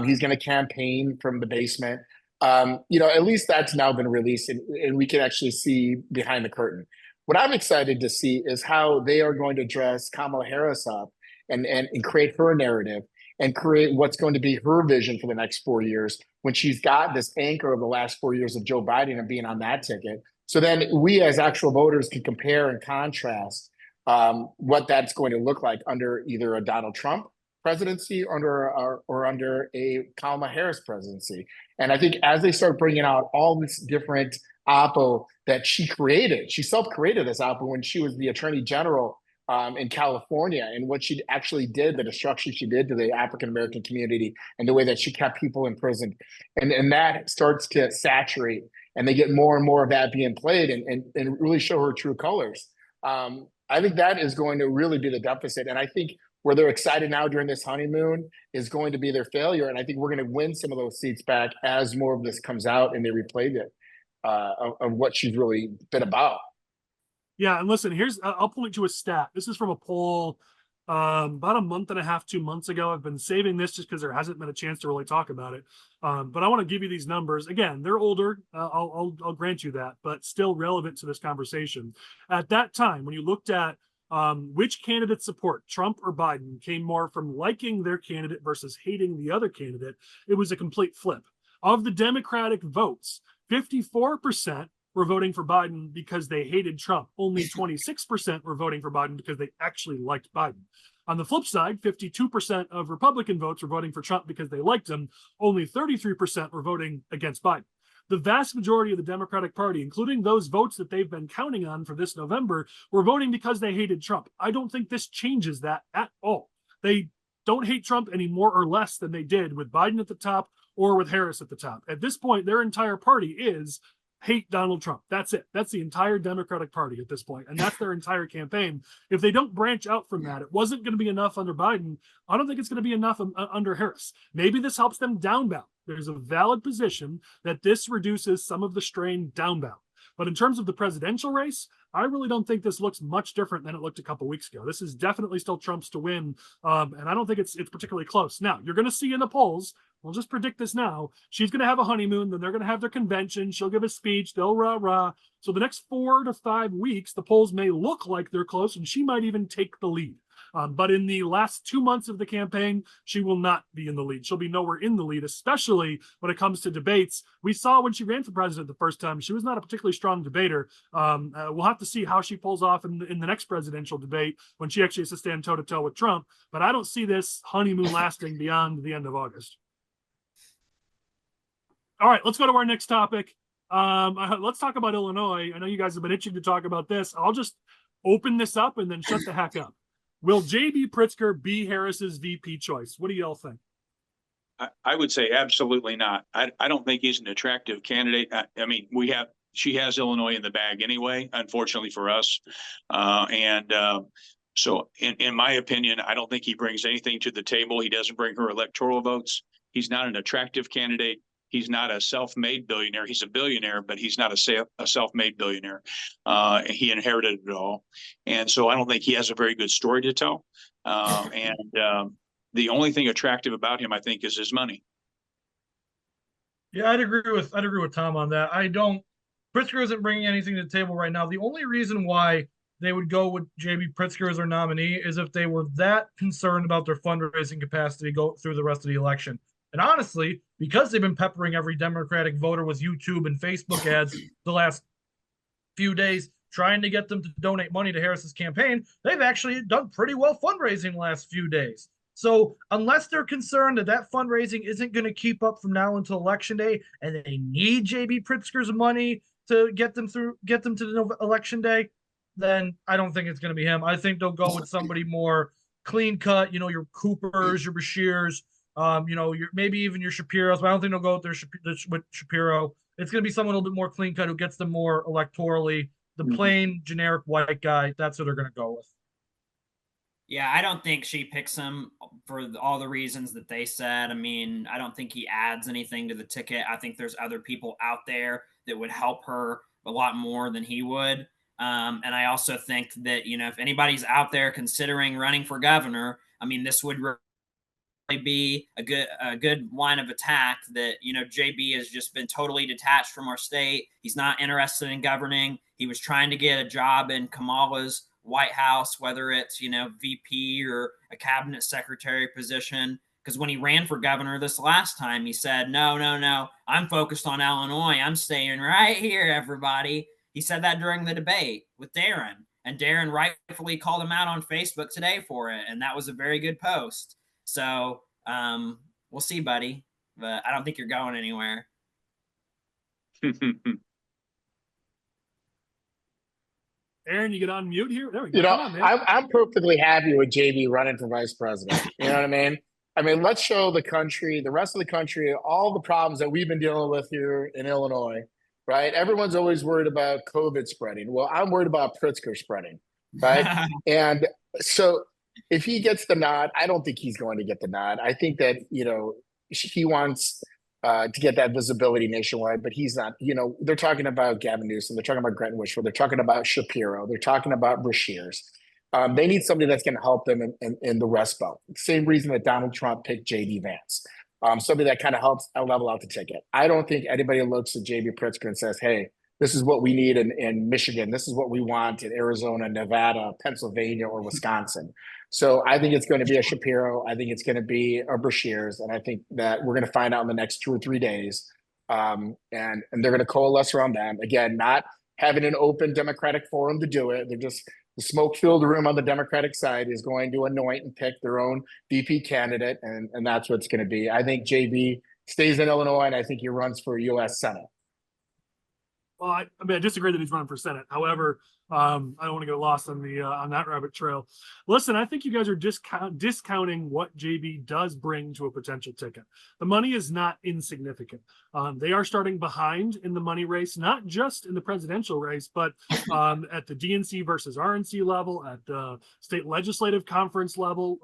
He's going to campaign from the basement. At least that's now been released, and we can actually see behind the curtain. What I'm excited to see is how they are going to dress Kamala Harris up and create her narrative and create what's going to be her vision for the next 4 years, when she's got this anchor of the last 4 years of Joe Biden and being on that ticket. So then we as actual voters can compare and contrast what that's going to look like under either a Donald Trump presidency or under a Kamala Harris presidency. And I think as they start bringing out all this different oppo that she created, she self-created this oppo when she was the attorney general in California, and what she actually did, the destruction she did to the African-American community, and the way that she kept people in prison. And that starts to saturate, and they get more and more of that being played and really show her true colors. I think that is going to really be the deficit. And I think where they're excited now during this honeymoon is going to be their failure. And I think we're going to win some of those seats back as more of this comes out and they replay it of what she's really been about. Yeah, and listen, I'll point to a stat. This is from a poll about a month and a half, 2 months ago. I've been saving this just because there hasn't been a chance to really talk about it. But I want to give you these numbers. Again, they're older. I'll grant you that, but still relevant to this conversation. At that time, when you looked at which candidate support, Trump or Biden, came more from liking their candidate versus hating the other candidate, it was a complete flip. Of the Democratic votes, 54% were voting for Biden because they hated Trump. Only 26% were voting for Biden because they actually liked Biden. On the flip side, 52% of Republican votes were voting for Trump because they liked him. Only 33% were voting against Biden. The vast majority of the Democratic Party, including those votes that they've been counting on for this November, were voting because they hated Trump. I don't think this changes that at all. They don't hate Trump any more or less than they did with Biden at the top or with Harris at the top. At this point, their entire party is hate Donald Trump. That's it. That's the entire Democratic Party at this point, and that's their entire campaign. If they don't branch out from that, it wasn't going to be enough under Biden. I don't think it's going to be enough under Harris. Maybe this helps them down ballot. There's a valid position that this reduces some of the strain down ballot. But in terms of the presidential race, I really don't think this looks much different than it looked a couple weeks ago. This is definitely still Trump's to win, and I don't think it's particularly close. Now, you're going to see in the polls, we'll just predict this now, she's going to have a honeymoon, then they're going to have their convention, she'll give a speech, they'll rah-rah. So the next 4 to 5 weeks, the polls may look like they're close, and she might even take the lead. But in the last 2 months of the campaign, she will not be in the lead. She'll be nowhere in the lead, especially when it comes to debates. We saw when she ran for president the first time, she was not a particularly strong debater. We'll have to see how she pulls off in the next presidential debate when she actually has to stand toe-to-toe with Trump. But I don't see this honeymoon lasting beyond the end of August. All right, let's go to our next topic. Let's talk about Illinois. I know you guys have been itching to talk about this. I'll just open this up and then shut the heck up. Will J.B. Pritzker be Harris's VP choice? What do y'all think? I would say absolutely not. I don't think he's an attractive candidate. I mean, she has Illinois in the bag anyway, unfortunately for us. So in my opinion, I don't think he brings anything to the table. He doesn't bring her electoral votes. He's not an attractive candidate. He's not a self-made billionaire. He's a billionaire, but he's not a self-made billionaire. He inherited it all. And so I don't think he has a very good story to tell. The only thing attractive about him, I think, is his money. Yeah, I'd agree with Tom on that. Pritzker isn't bringing anything to the table right now. The only reason why they would go with J.B. Pritzker as their nominee is if they were that concerned about their fundraising capacity to go through the rest of the election. And honestly, because they've been peppering every Democratic voter with YouTube and Facebook ads the last few days, trying to get them to donate money to Harris's campaign, they've actually done pretty well fundraising the last few days. So unless they're concerned that fundraising isn't going to keep up from now until Election Day, and they need J.B. Pritzker's money to get them to the Election Day, then I don't think it's going to be him. I think they'll go with somebody more clean cut, your Coopers, your Bashirs, maybe even your Shapiros, but I don't think they'll go with Shapiro. It's going to be someone a little bit more clean cut who gets them more electorally. The plain generic white guy, that's who they're going to go with. Yeah, I don't think she picks him for all the reasons that they said. I mean, I don't think he adds anything to the ticket. I think there's other people out there that would help her a lot more than he would. And I also think that, if anybody's out there considering running for governor, I mean, this would be a good line of attack that, JB has just been totally detached from our state. He's not interested in governing. He was trying to get a job in Kamala's White House, whether it's, VP or a cabinet secretary position. Because when he ran for governor this last time, he said, no, I'm focused on Illinois. I'm staying right here, everybody. He said that during the debate with Darren. And Darren rightfully called him out on Facebook today for it. And that was a very good post. So we'll see, buddy. But I don't think you're going anywhere. Aaron, you get on mute here. There we go. Come on, man. I'm perfectly happy with JB running for vice president. You know what I mean? I mean, let's show the country, the rest of the country, all the problems that we've been dealing with here in Illinois, right? Everyone's always worried about COVID spreading. Well, I'm worried about Pritzker spreading, right? And so if he gets the nod, I don't think he's going to get the nod. I think that, he wants to get that visibility nationwide, but he's not. They're talking about Gavin Newsom. They're talking about Gretchen Whitfield. They're talking about Shapiro. They're talking about Brashears. They need somebody that's going to help them in the Rust Belt. Same reason that Donald Trump picked J.D. Vance. Somebody that kind of helps level out the ticket. I don't think anybody looks at J.B. Pritzker and says, hey, this is what we need in Michigan. This is what we want in Arizona, Nevada, Pennsylvania, or Wisconsin. So I think it's going to be a Shapiro. I think it's going to be a Brashears. And I think that we're going to find out in the next 2 or 3 days And they're going to coalesce around them. Again, not having an open Democratic forum to do it. They're just the smoke-filled room on the Democratic side is going to anoint and pick their own VP candidate, and that's what it's going to be. I think JB stays in Illinois, and I think he runs for U.S. Senate. Well, I mean, I disagree that he's running for Senate. However, I don't want to get lost on the on that rabbit trail. Listen, I think you guys are discounting what JB does bring to a potential ticket. The money is not insignificant. They are starting behind in the money race, not just in the presidential race, but at the DNC versus RNC level, at the state legislative conference level.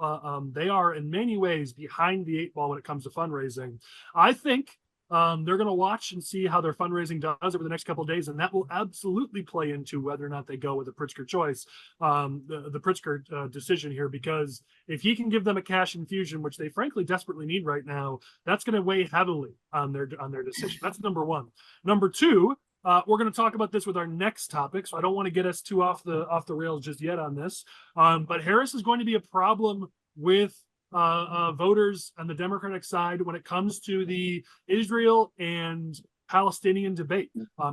They are in many ways behind the eight ball when it comes to fundraising. I think they're going to watch and see how their fundraising does over the next couple of days, and that will absolutely play into whether or not they go with the Pritzker choice, the Pritzker decision here. Because if he can give them a cash infusion, which they frankly desperately need right now, that's going to weigh heavily on their decision. That's number one. Number two, we're going to talk about this with our next topic, so I don't want to get us too off the rails just yet on this. But Harris is going to be a problem with voters on the Democratic side when it comes to the Israel and Palestinian debate.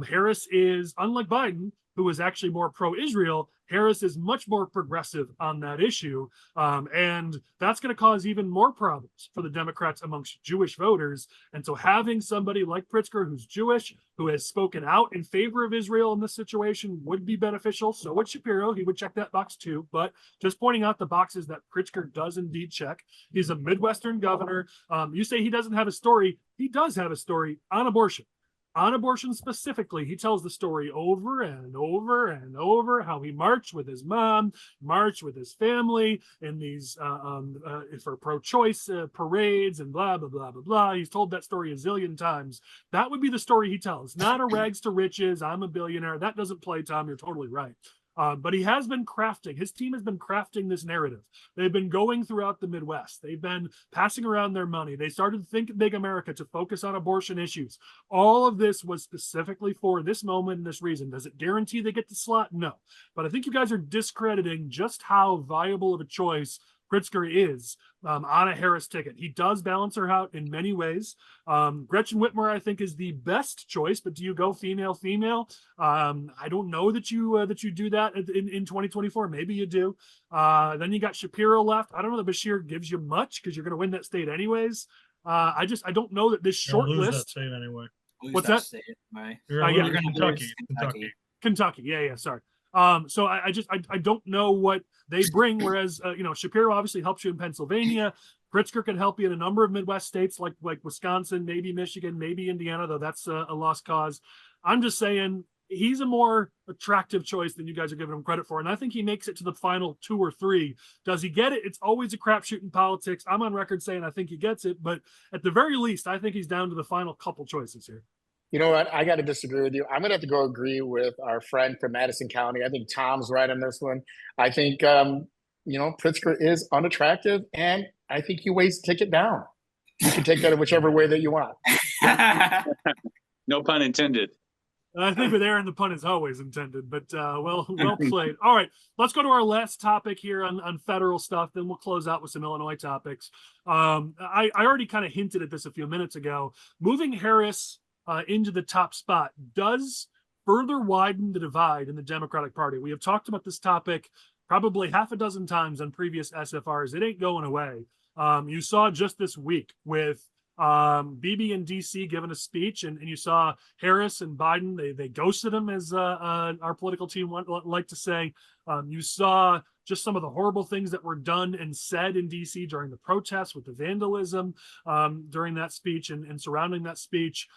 Harris is, unlike Biden, who is actually more pro-Israel, Harris is much more progressive on that issue. And that's going to cause even more problems for the Democrats amongst Jewish voters. And so having somebody like Pritzker, who's Jewish, who has spoken out in favor of Israel in this situation would be beneficial. So would Shapiro. He would check that box too. But just pointing out the boxes that Pritzker does indeed check. He's a Midwestern governor. You say he doesn't have a story. He does have a story on abortion. On abortion specifically, he tells the story over and over and over, how he marched with his mom, marched with his family in these for pro-choice parades and blah, blah, blah, blah, blah. He's told that story a zillion times. That would be the story he tells, not a rags to riches, I'm a billionaire. That doesn't play, Tom. You're totally right. But he has been crafting, his team has been crafting this narrative. They've been going throughout the Midwest. They've been passing around their money. They started Think Big America to focus on abortion issues. All of this was specifically for this moment and this reason. Does it guarantee they get the slot? No. But I think you guys are discrediting just how viable of a choice Pritzker is on a Harris ticket. He does balance her out in many ways. Gretchen Whitmer, I think, is the best choice, but do you go female? I don't know that you do that in 2024. Maybe you do. Then you got Shapiro left. I don't know that Bashir gives you much because you're going to win that state anyways. I don't know that this short lose list. that state anyway. What's that? State, right? You're Yeah. losing Kentucky. Kentucky. Yeah. Sorry. So I don't know what they bring. Whereas, Shapiro obviously helps you in Pennsylvania. Pritzker can help you in a number of Midwest states like Wisconsin, maybe Michigan, maybe Indiana, though that's a lost cause. I'm just saying he's a more attractive choice than you guys are giving him credit for. And I think he makes it to the final 2 or 3. Does he get it? It's always a crapshoot in politics. I'm on record saying I think he gets it, but at the very least, I think he's down to the final couple choices here. You know what? I got to disagree with you. I'm going to have to go agree with our friend from Madison County. I think Tom's right on this one. I think, Pritzker is unattractive, and I think he weighs the ticket down. You can take that in whichever way that you want. No pun intended. I think with Aaron, the pun is always intended, but well played. All right, let's go to our last topic here on federal stuff. Then we'll close out with some Illinois topics. I already kind of hinted at this a few minutes ago. Moving Harris into the top spot does further widen the divide in the Democratic Party. We have talked about this topic probably half a dozen times on previous SFRs. It ain't going away. You saw just this week with Bibi in DC giving a speech, and you saw Harris and Biden, they ghosted him, as our political team like to say. You saw just some of the horrible things that were done and said in DC during the protests with the vandalism during that speech and surrounding that speech.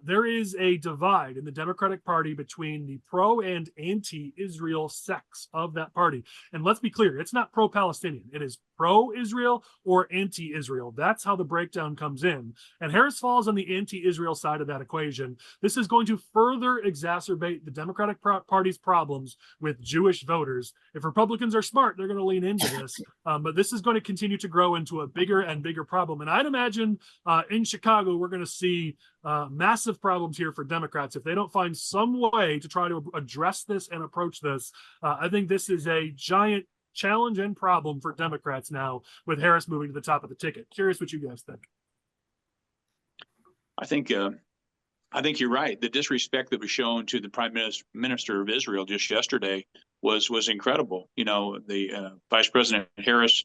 There is a divide in the Democratic Party between the pro and anti-Israel sects of that party. And let's be clear, it's not pro-Palestinian. It is pro-Israel or anti-Israel. That's how the breakdown comes in. And Harris falls on the anti-Israel side of that equation. This is going to further exacerbate the Democratic Party's problems with Jewish voters. If Republicans are smart, they're going to lean into this. But this is going to continue to grow into a bigger and bigger problem. And I'd imagine in Chicago, we're going to see massive problems here for Democrats. If they don't find some way to try to address this and approach this, I think this is a giant challenge and problem for Democrats now with Harris moving to the top of the ticket. Curious what you guys think. I think I think you're right. The disrespect that was shown to the Minister of Israel just yesterday was incredible. The Vice President Harris,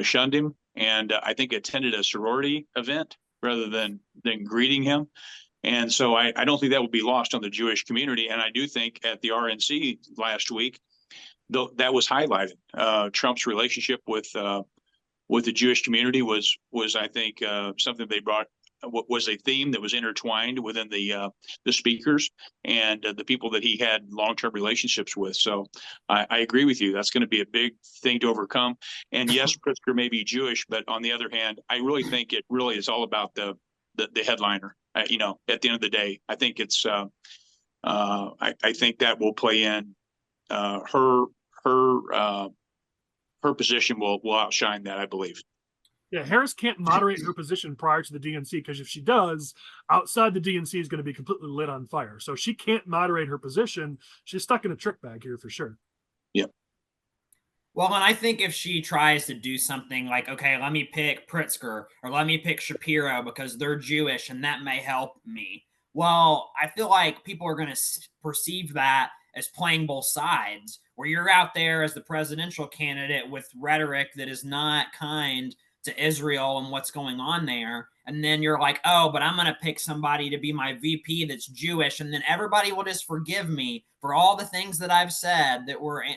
shunned him, and I think attended a sorority event rather than greeting him. And so I don't think that will be lost on the Jewish community. And I do think at the RNC last week, though, that was highlighted. Trump's relationship with the Jewish community was I think something they brought. Was a theme that was intertwined within the speakers and the people that he had long-term relationships with. So I agree with you. That's going to be a big thing to overcome. And yes, Pritzker may be Jewish, but on the other hand, I really think it really is all about the headliner. At the end of the day, I think it's I think that will play in her position will outshine that, I believe. Yeah, Harris can't moderate her position prior to the DNC, because if she does, outside the DNC is going to be completely lit on fire. So she can't moderate her position. She's stuck in a trick bag here for sure. Yep. Well, and I think if she tries to do something like, okay, let me pick Pritzker or let me pick Shapiro because they're Jewish and that may help me. Well, I feel like people are going to perceive that as playing both sides, where you're out there as the presidential candidate with rhetoric that is not kind to Israel and what's going on there. And then you're like, oh, but I'm going to pick somebody to be my VP that's Jewish. And then everybody will just forgive me for all the things that I've said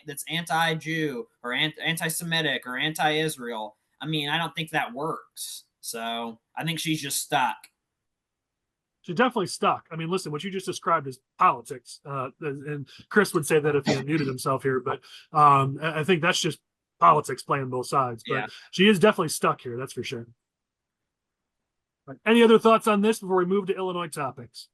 that's anti-Jew or anti-Semitic or anti-Israel. I mean, I don't think that works. So I think she's just stuck. She's definitely stuck. I mean, listen, what you just described is politics. And Chris would say that if he unmuted himself here, but I think that's just politics playing both sides. But she is definitely stuck here, that's for sure. Right. Any other thoughts on this before we move to Illinois topics?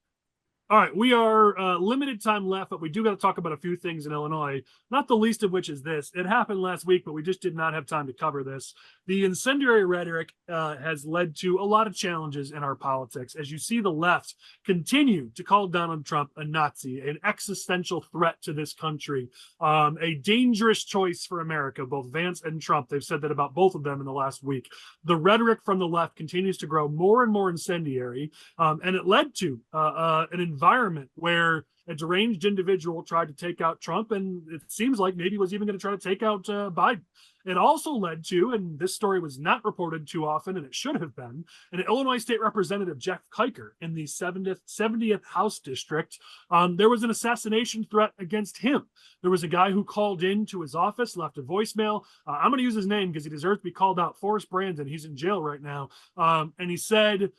All right, we are limited time left, but we do got to talk about a few things in Illinois, not the least of which is this. It happened last week, but we just did not have time to cover this. The incendiary rhetoric has led to a lot of challenges in our politics. As you see the left continue to call Donald Trump a Nazi, an existential threat to this country, a dangerous choice for America, both Vance and Trump. They've said that about both of them in the last week. The rhetoric from the left continues to grow more and more incendiary, and it led to an environment where a deranged individual tried to take out Trump, and it seems like maybe was even going to try to take out Biden. It also led to, and this story was not reported too often, and it should have been, an Illinois State Representative, Jeff Kiker, in the 70th House District. There was an assassination threat against him. There was a guy who called in to his office, left a voicemail. I'm going to use his name because he deserves to be called out. Forrest Brandon, he's in jail right now. And he said,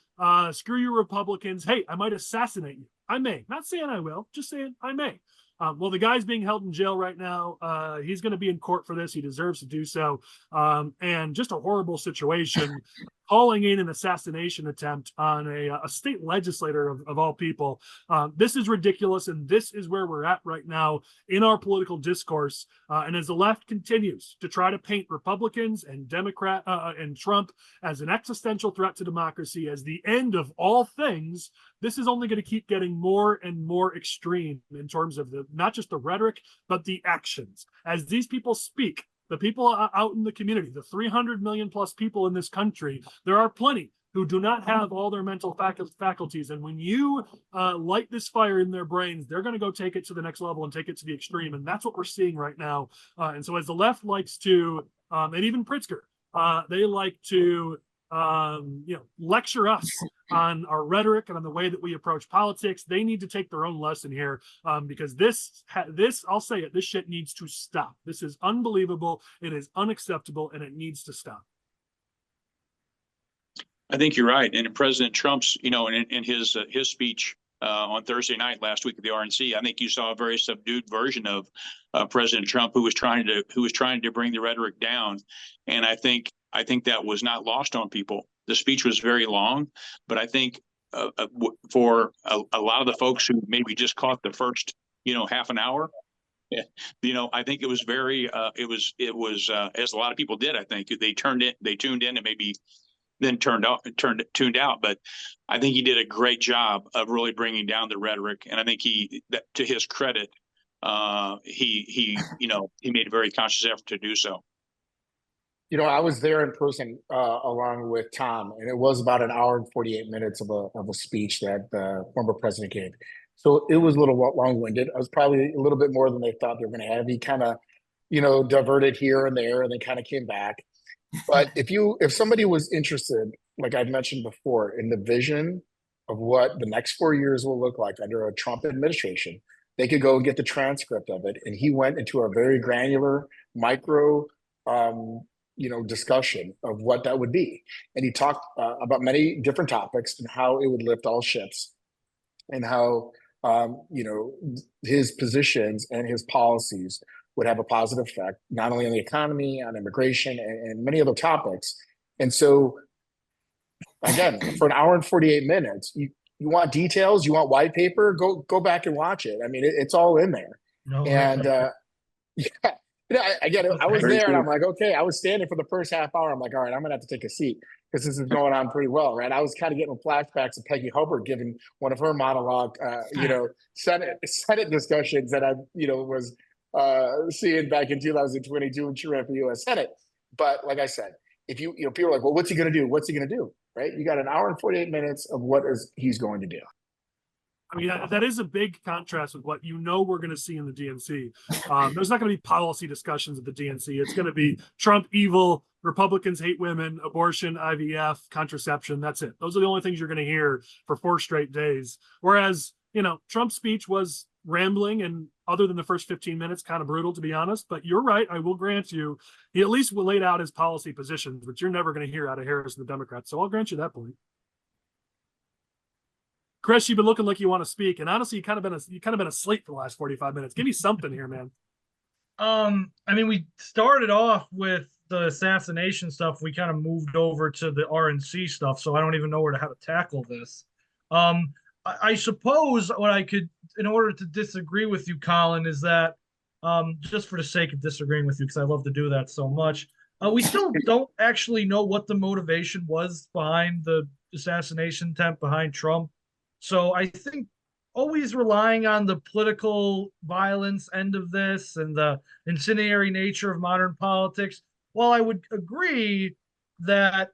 screw you Republicans. Hey, I might assassinate you. I may. Not saying I will, just saying I may. Well, the guy's being held in jail right now. He's going to be in court for this. He deserves to do so. And just a horrible situation, calling in an assassination attempt on a state legislator of all people. This is ridiculous, and this is where we're at right now in our political discourse. And as the left continues to try to paint Republicans and Democrat and Trump as an existential threat to democracy, as the end of all things, this is only going to keep getting more and more extreme in terms of not just the rhetoric, but the actions. As these people speak, the people out in the community, the 300 million plus people in this country, there are plenty who do not have all their mental faculties. And when you light this fire in their brains, they're going to go take it to the next level and take it to the extreme. And that's what we're seeing right now. And so as the left likes to, and even Pritzker, they like to lecture us on our rhetoric and on the way that we approach politics. They need to take their own lesson here, because this, I'll say it, this shit needs to stop. This is unbelievable. It is unacceptable, and it needs to stop. I think you're right. And President Trump's, in his speech on Thursday night last week at the RNC, I think you saw a very subdued version of President Trump, who was trying to bring the rhetoric down. And I think that was not lost on people. The speech was very long, but I think for a lot of the folks who maybe just caught the first, half an hour, I think it was very, it was as a lot of people did. I think they tuned in, and maybe then tuned out. But I think he did a great job of really bringing down the rhetoric, and I think to his credit, he made a very conscious effort to do so. I was there in person along with Tom, and it was about an hour and 48 minutes of a speech that the former president gave. So it was a little long-winded. It was probably a little bit more than they thought they were going to have. He kind of, diverted here and there, and then kind of came back. But if somebody was interested, like I've mentioned before, in the vision of what the next 4 years will look like under a Trump administration, they could go and get the transcript of it. And he went into a very granular, micro, discussion of what that would be. And he talked about many different topics and how it would lift all ships, and how his positions and his policies would have a positive effect, not only on the economy, on immigration, and many other topics. And so, again, for an hour and 48 minutes, you want details, you want white paper, go back and watch it. I mean, it's all in there. No, And yeah, I was Very there, and true. I'm like, okay, I was standing for the first half hour. I'm like, all right, I'm gonna have to take a seat because this is going on pretty well, right? I was kind of getting flashbacks of Peggy Hubbard giving one of her monologue, Senate discussions that I, was seeing back in 2022 when she ran for U.S. Senate. But like I said, if people are like, well, what's he gonna do? What's he gonna do? Right? You got an hour and 48 minutes of what he's going to do. I mean, that is a big contrast with what we're going to see in the DNC. There's not going to be policy discussions at the DNC. It's going to be Trump evil, Republicans hate women, abortion, IVF, contraception. That's it. Those are the only things you're going to hear for 4 straight days. Whereas, Trump's speech was rambling, and other than the first 15 minutes, kind of brutal, to be honest. But you're right. I will grant you, he at least laid out his policy positions, which you're never going to hear out of Harris and the Democrats. So I'll grant you that point. Chris, you've been looking like you want to speak, and honestly, you kind of been asleep for the last 45 minutes. Give me something here, man. I mean, we started off with the assassination stuff. We kind of moved over to the RNC stuff, so I don't even know how to tackle this. I suppose what I could, in order to disagree with you, Collin, is that just for the sake of disagreeing with you, because I love to do that so much, we still don't actually know what the motivation was behind the assassination attempt behind Trump. So I think always relying on the political violence end of this and the incendiary nature of modern politics, while I would agree that,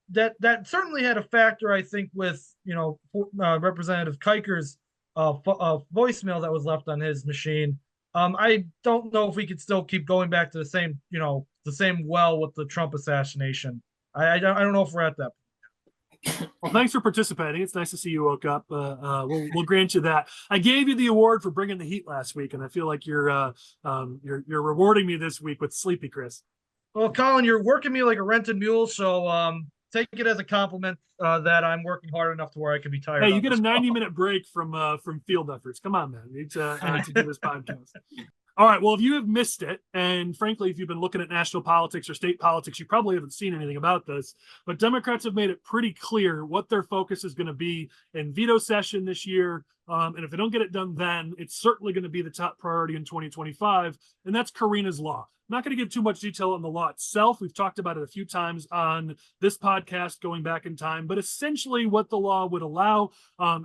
that certainly had a factor, I think, with, Representative Kiker's voicemail that was left on his machine. I don't know if we could still keep going back to the same well with the Trump assassination. I don't know if we're at that point. Well, thanks for participating. It's nice to see you woke up. We'll grant you that. I gave you the award for bringing the heat last week, and I feel like you're rewarding me this week with Sleepy Chris. Well, Collin, you're working me like a rented mule, so take it as a compliment that I'm working hard enough to where I can be tired. Hey, you get a 90-minute break from field efforts. Come on, man. You need to do this podcast. All right. Well, if you have missed it, and frankly, if you've been looking at national politics or state politics, you probably haven't seen anything about this. But Democrats have made it pretty clear what their focus is going to be in veto session this year. And if they don't get it done then, it's certainly going to be the top priority in 2025. And that's Karina's law. I'm not going to give too much detail on the law itself. We've talked about it a few times on this podcast going back in time. But essentially what the law would allow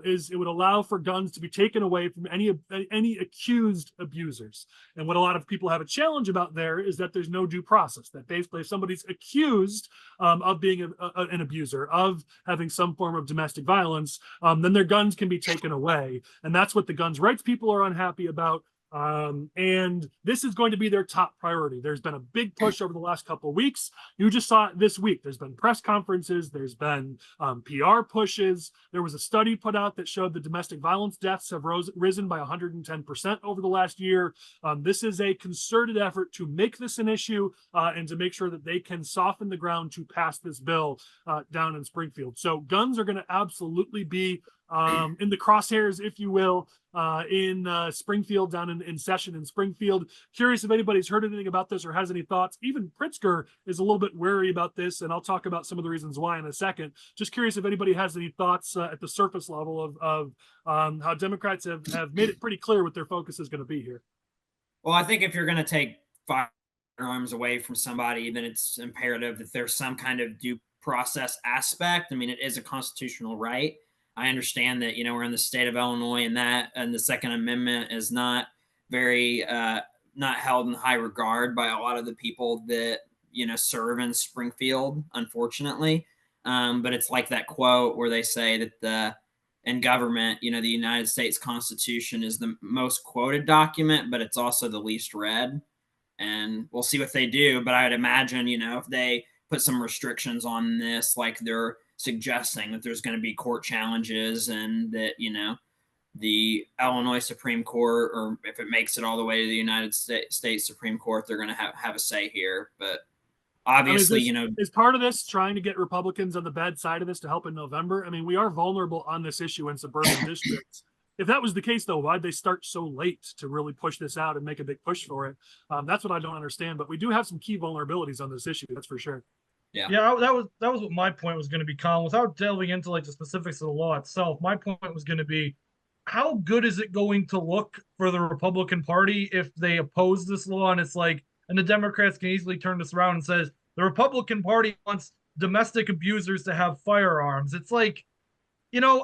is it would allow for guns to be taken away from any accused abusers. And what a lot of people have a challenge about there is that there's no due process, that basically if somebody's accused of being an abuser, of having some form of domestic violence, then their guns can be taken away. And that's what the guns rights people are unhappy about. And this is going to be their top priority. There's been a big push over the last couple of weeks. You just saw it this week. There's been press conferences. There's been PR pushes. There was a study put out that showed the domestic violence deaths have risen by 110% over the last year. This is a concerted effort to make this an issue and to make sure that they can soften the ground to pass this bill down in Springfield. So guns are going to absolutely be in the crosshairs, if you will, in Springfield, down in session in Springfield. Curious if anybody's heard anything about this or has any thoughts. Even Pritzker is a little bit wary about this, and I'll talk about some of the reasons why in a second. Just curious if anybody has any thoughts at the surface level of how Democrats have made it pretty clear what their focus is going to be here. Well, I think if you're going to take firearms away from somebody, then it's imperative that there's some kind of due process aspect. I mean, it is a constitutional right. I understand that, we're in the state of Illinois and the Second Amendment is not very, not held in high regard by a lot of the people that, serve in Springfield, unfortunately. But it's like that quote where they say that in government, the United States Constitution is the most quoted document, but it's also the least read. And we'll see what they do. But I'd imagine, if they put some restrictions on this, like they're suggesting that there's going to be court challenges and that, the Illinois Supreme Court, or if it makes it all the way to the United States Supreme Court, they're going to have a say here. But obviously, is part of this trying to get Republicans on the bad side of this to help in November? I mean, we are vulnerable on this issue in suburban districts. If that was the case, though, why'd they start so late to really push this out and make a big push for it? That's what I don't understand. But we do have some key vulnerabilities on this issue. That's for sure. Yeah. That was what my point was going to be, Colin. Without delving into like the specifics of the law itself, my point was going to be, how good is it going to look for the Republican Party if they oppose this law? And it's like, and the Democrats can easily turn this around and says the Republican Party wants domestic abusers to have firearms. It's like,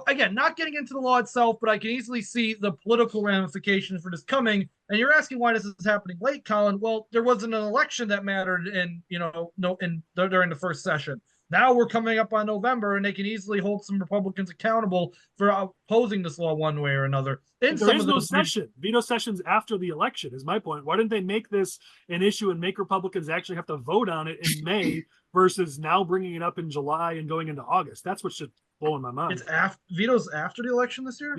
again, not getting into the law itself, but I can easily see the political ramifications for this coming. And you're asking why this is happening late, Colin. Well, there wasn't an election that mattered during the first session. Now we're coming up on November, and they can easily hold some Republicans accountable for opposing this law one way or another. There is no session. Veto sessions after the election is my point. Why didn't they make this an issue and make Republicans actually have to vote on it in May versus now bringing it up in July and going into August? That's what's just blowing my mind. It's veto's after the election this year?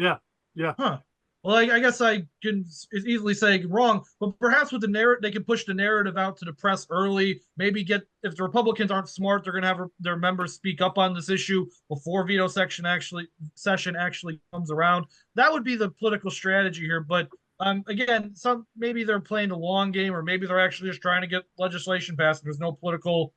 Yeah. Huh. Well, I guess I can easily say wrong, but perhaps with the narrative, they can push the narrative out to the press early. Maybe if the Republicans aren't smart, they're going to have their members speak up on this issue before veto session actually comes around. That would be the political strategy here. But again, maybe they're playing the long game, or maybe they're actually just trying to get legislation passed. There's no political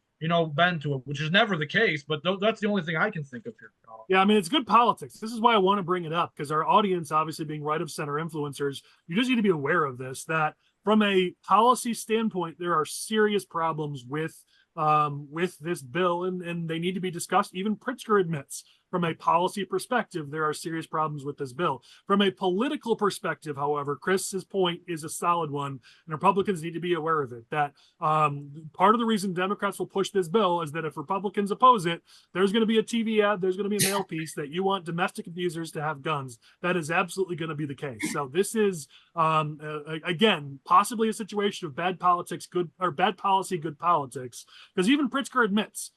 bend to it, which is never the case. But that's the only thing I can think of here. Yeah, I mean, it's good politics. This is why I want to bring it up, because our audience, obviously being right of center influencers, you just need to be aware of this, that from a policy standpoint, there are serious problems with this bill, and they need to be discussed. Even Pritzker admits, from a policy perspective, there are serious problems with this bill. From a political perspective, however, Chris's point is a solid one, and Republicans need to be aware of it. That part of the reason Democrats will push this bill is that if Republicans oppose it, there's going to be a TV ad, there's going to be a mail piece that you want domestic abusers to have guns. That is absolutely going to be the case. So this is, again, possibly a situation of bad politics, bad policy, good politics, because even Pritzker admits.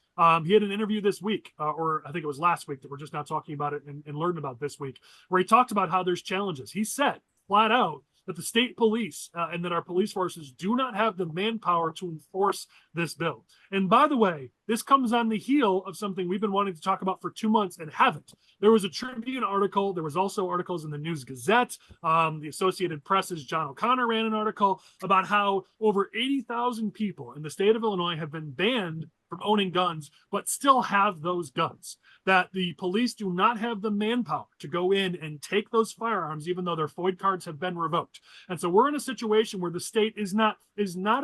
He had an interview this week, or I think it was last week, that we're just now talking about it and learned about this week, where he talked about how there's challenges. He said flat out that the state police and that our police forces do not have the manpower to enforce this bill. And by the way, this comes on the heel of something we've been wanting to talk about for 2 months and haven't. There was a Tribune article. There was also articles in the News Gazette. The Associated Press's John O'Connor ran an article about how over 80,000 people in the state of Illinois have been banned from owning guns, but still have those guns. That the police do not have the manpower to go in and take those firearms, even though their FOID cards have been revoked. And so we're in a situation where the state is not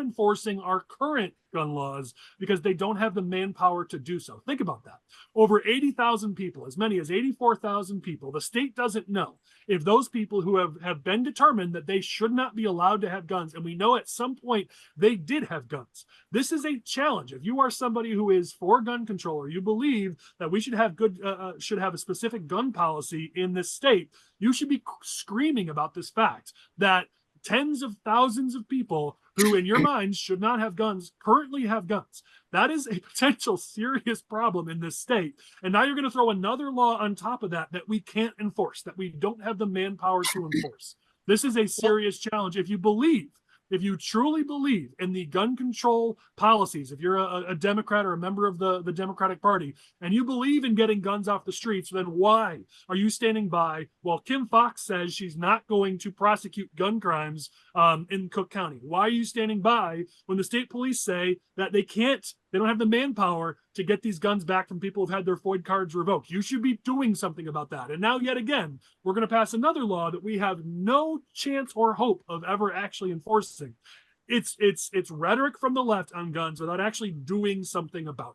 enforcing our current gun laws because they don't have the manpower to do so. Think about that. Over 80,000 people, as many as 84,000 people, the state doesn't know if those people who have been determined that they should not be allowed to have guns, and we know at some point they did have guns. This is a challenge. If you are somebody who is for gun control, or you believe that we should have a specific gun policy in this state, you should be screaming about this fact that tens of thousands of people who in your minds should not have guns currently have guns. That is a potential serious problem in this state. And now you're going to throw another law on top of that we can't enforce, that we don't have the manpower to enforce. This is a serious challenge. If you truly believe in the gun control policies, if you're a Democrat or a member of the Democratic Party, and you believe in getting guns off the streets, then why are you standing by while Kim Foxx says she's not going to prosecute gun crimes in Cook County? Why are you standing by when the state police say that they don't have the manpower to get these guns back from people who've had their FOID cards revoked? You should be doing something about that. And now, yet again, we're going to pass another law that we have no chance or hope of ever actually enforcing. It's rhetoric from the left on guns without actually doing something about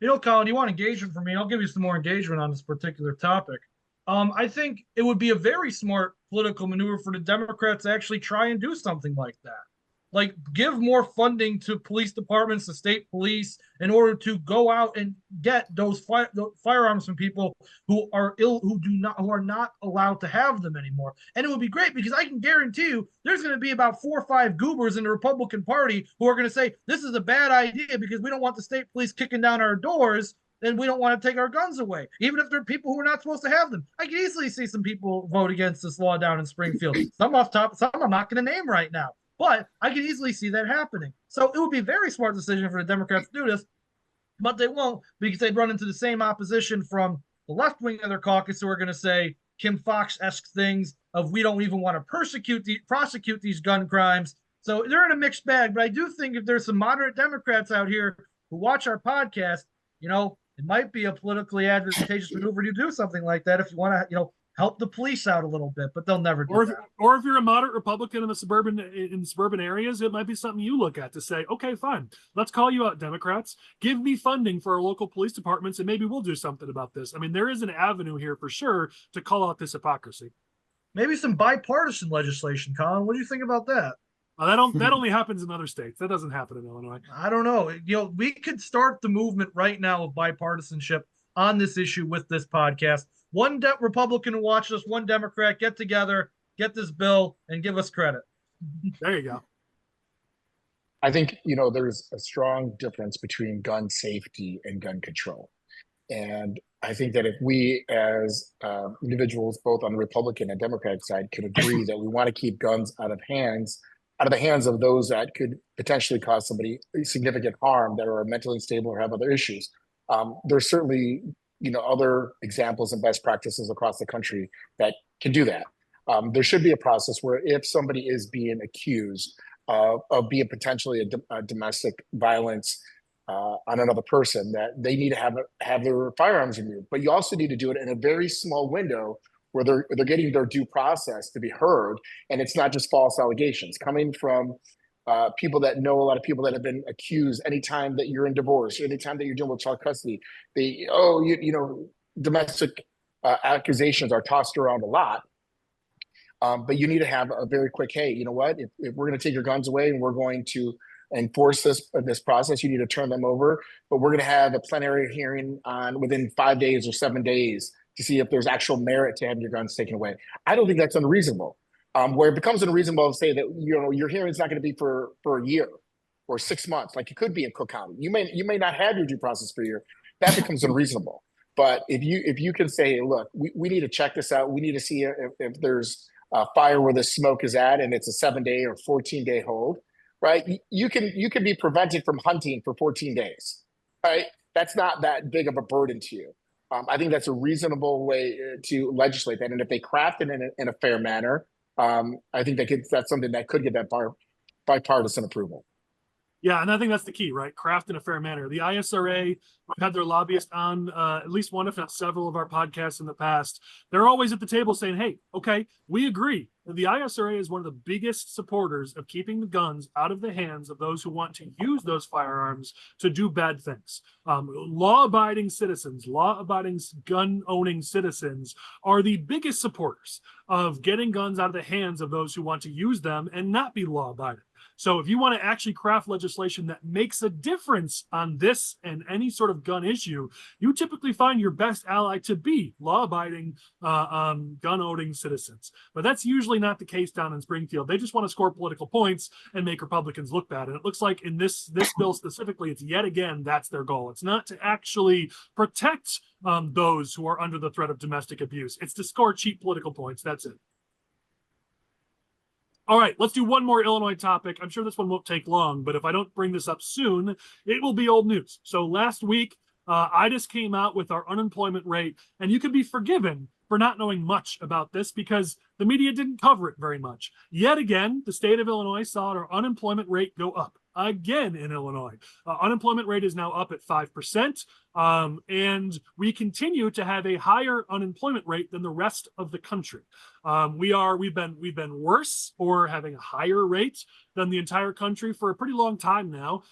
it. Colin, you want engagement from me? I'll give you some more engagement on this particular topic. I think it would be a very smart political maneuver for the Democrats to actually try and do something like that. like give more funding to police departments, the state police, in order to go out and get those firearms from people who are who are not allowed to have them anymore. And it would be great because I can guarantee you there's going to be about 4 or 5 goobers in the Republican Party who are going to say this is a bad idea because we don't want the state police kicking down our doors and we don't want to take our guns away, even if they're people who are not supposed to have them. I can easily see some people vote against this law down in Springfield. Some off top, some I'm not going to name right now, but I can easily see that happening. So it would be a very smart decision for the Democrats to do this, but they won't because they'd run into the same opposition from the left wing of their caucus who are going to say Kim Fox-esque things of we don't even want to prosecute these gun crimes. So they're in a mixed bag, but I do think if there's some moderate Democrats out here who watch our podcast, you know, it might be a politically advantageous maneuver to do something like that if you want to, you know, help the police out a little bit, but they'll never do that. Or if you're a moderate Republican in suburban areas, it might be something you look at to say, okay, fine, let's call you out, Democrats. Give me funding for our local police departments, and maybe we'll do something about this. I mean, there is an avenue here for sure to call out this hypocrisy. Maybe some bipartisan legislation, Collin. What do you think about that? That only happens in other states. That doesn't happen in Illinois. I don't know. You know, we could start the movement right now of bipartisanship on this issue with this podcast. One Republican who watches us, one Democrat, get together, get this bill, and give us credit. There you go. I think, you know, there's a strong difference between gun safety and gun control. And I think that if we as individuals, both on the Republican and Democratic side, could agree that we want to keep guns out of the hands of those that could potentially cause somebody significant harm, that are mentally unstable or have other issues. There's certainly, you know, other examples and best practices across the country that can do that. There should be a process where if somebody is being accused of being potentially a domestic violence on another person, that they need to have their firearms removed. But you also need to do it in a very small window where they're getting their due process to be heard, and it's not just false allegations coming from people that know a lot of people that have been accused. Anytime that you're in divorce, anytime that you're dealing with child custody, domestic accusations are tossed around a lot. But you need to have a very quick, hey, you know what? If we're going to take your guns away and we're going to enforce this process, you need to turn them over. But we're going to have a plenary hearing within 5 days or 7 days to see if there's actual merit to having your guns taken away. I don't think that's unreasonable. Where it becomes unreasonable to say that, you know, your hearing is not going to be for a year or 6 months, like it could be in Cook County. You may not have your due process for a year. That becomes unreasonable. But if you can say, hey, look, we need to check this out. We need to see if there's a fire where the smoke is at, and it's a 7-day or 14-day hold, right? You can be prevented from hunting for 14 days, right? That's not that big of a burden to you. I think that's a reasonable way to legislate that. And if they craft it in a fair manner, I think that's something that could get that bipartisan approval. Yeah, and I think that's the key, right? Craft in a fair manner. The ISRA, we've had their lobbyists on at least one, if not several of our podcasts in the past. They're always at the table saying, hey, okay, we agree. The ISRA is one of the biggest supporters of keeping the guns out of the hands of those who want to use those firearms to do bad things. Law-abiding citizens, law-abiding gun-owning citizens are the biggest supporters of getting guns out of the hands of those who want to use them and not be law-abiding. So if you want to actually craft legislation that makes a difference on this and any sort of gun issue, you typically find your best ally to be law-abiding, gun-owning citizens. But that's usually not the case down in Springfield. They just want to score political points and make Republicans look bad. And it looks like in this bill specifically, it's yet again, that's their goal. It's not to actually protect those who are under the threat of domestic abuse. It's to score cheap political points. That's it. All right, let's do one more Illinois topic. I'm sure this one won't take long, but if I don't bring this up soon, it will be old news. So last week, IDIS came out with our unemployment rate, and you can be forgiven for not knowing much about this because the media didn't cover it very much. Yet again, the state of Illinois saw our unemployment rate go up again in Illinois. Unemployment rate is now up at 5%. And we continue to have a higher unemployment rate than the rest of the country. We've been worse or having a higher rate than the entire country for a pretty long time now.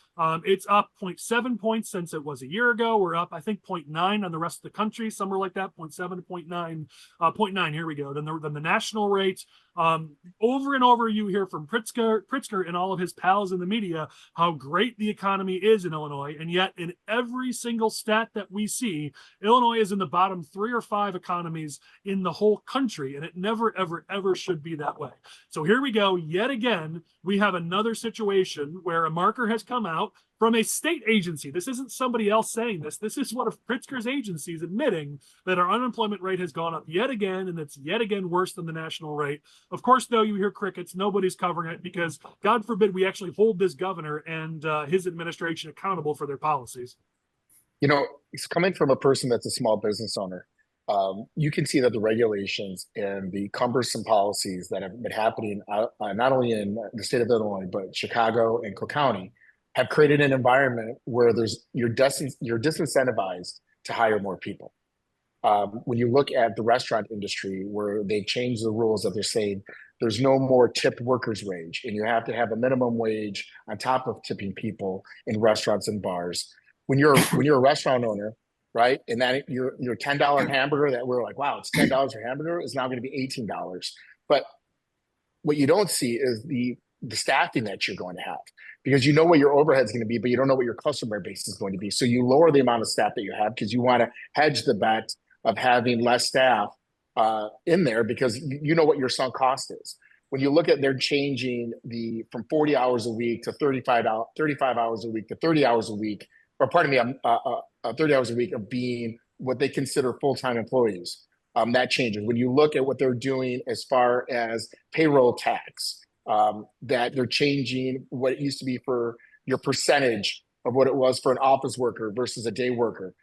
It's up 0.7 points since it was a year ago. We're up, I think, 0.9 on the rest of the country, somewhere like that, 0.7 to 0.9, 0.9, here we go. Then the national rate. Over and over, you hear from Pritzker and all of his pals in the media how great the economy is in Illinois, and yet in every single stat that we see, Illinois is in the bottom 3 or 5 economies in the whole country, and it never, ever, ever should be that way. So here we go, yet again, we have another situation where a marker has come out from a state agency. This isn't somebody else saying this. This is one of Pritzker's agencies admitting that our unemployment rate has gone up yet again, and it's yet again worse than the national rate. Of course, though, you hear crickets. Nobody's covering it because, God forbid, we actually hold this governor and his administration accountable for their policies. You know, it's coming from a person that's a small business owner. You can see that the regulations and the cumbersome policies that have been happening not only in the state of Illinois, but Chicago and Cook County have created an environment where you're disincentivized to hire more people. When you look at the restaurant industry, where they've changed the rules that they're saying there's no more tipped workers' wage, and you have to have a minimum wage on top of tipping people in restaurants and bars. When you're a restaurant owner, right, and that your $10 hamburger that we're like, wow, it's $10 for hamburger is now going to be $18. But what you don't see is the staffing that you're going to have, because you know what your overhead is going to be, but you don't know what your customer base is going to be. So you lower the amount of staff that you have because you want to hedge the bet of having less staff in there, because you know what your sunk cost is. When you look at they're changing from 40 hours a week to 35 hours a week to 30 hours a week, or pardon me, 30 hours a week of being what they consider full-time employees. That changes. When you look at what they're doing as far as payroll tax, that they're changing what it used to be for your percentage of what it was for an office worker versus a day worker,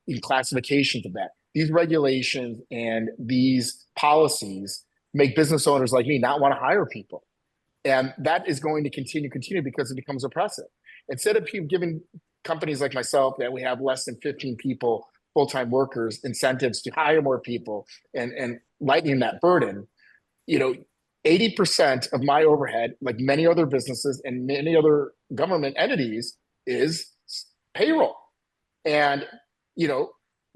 in classifications of that. These regulations and these policies make business owners like me not want to hire people. And that is going to continue because it becomes oppressive. Instead of giving companies like myself that we have less than 15 people, full-time workers, incentives to hire more people and lightening that burden, 80% of my overhead, like many other businesses and many other government entities, is payroll. And,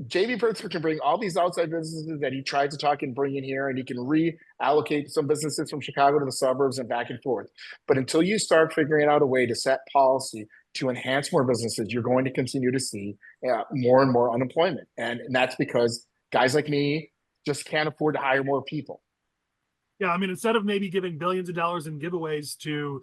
J.B. Pritzker can bring all these outside businesses that he tried to talk and bring in here, and he can reallocate some businesses from Chicago to the suburbs and back and forth. But until you start figuring out a way to set policy to enhance more businesses, you're going to continue to see more and more unemployment. And that's because guys like me just can't afford to hire more people. Yeah, I mean, instead of maybe giving billions of dollars in giveaways to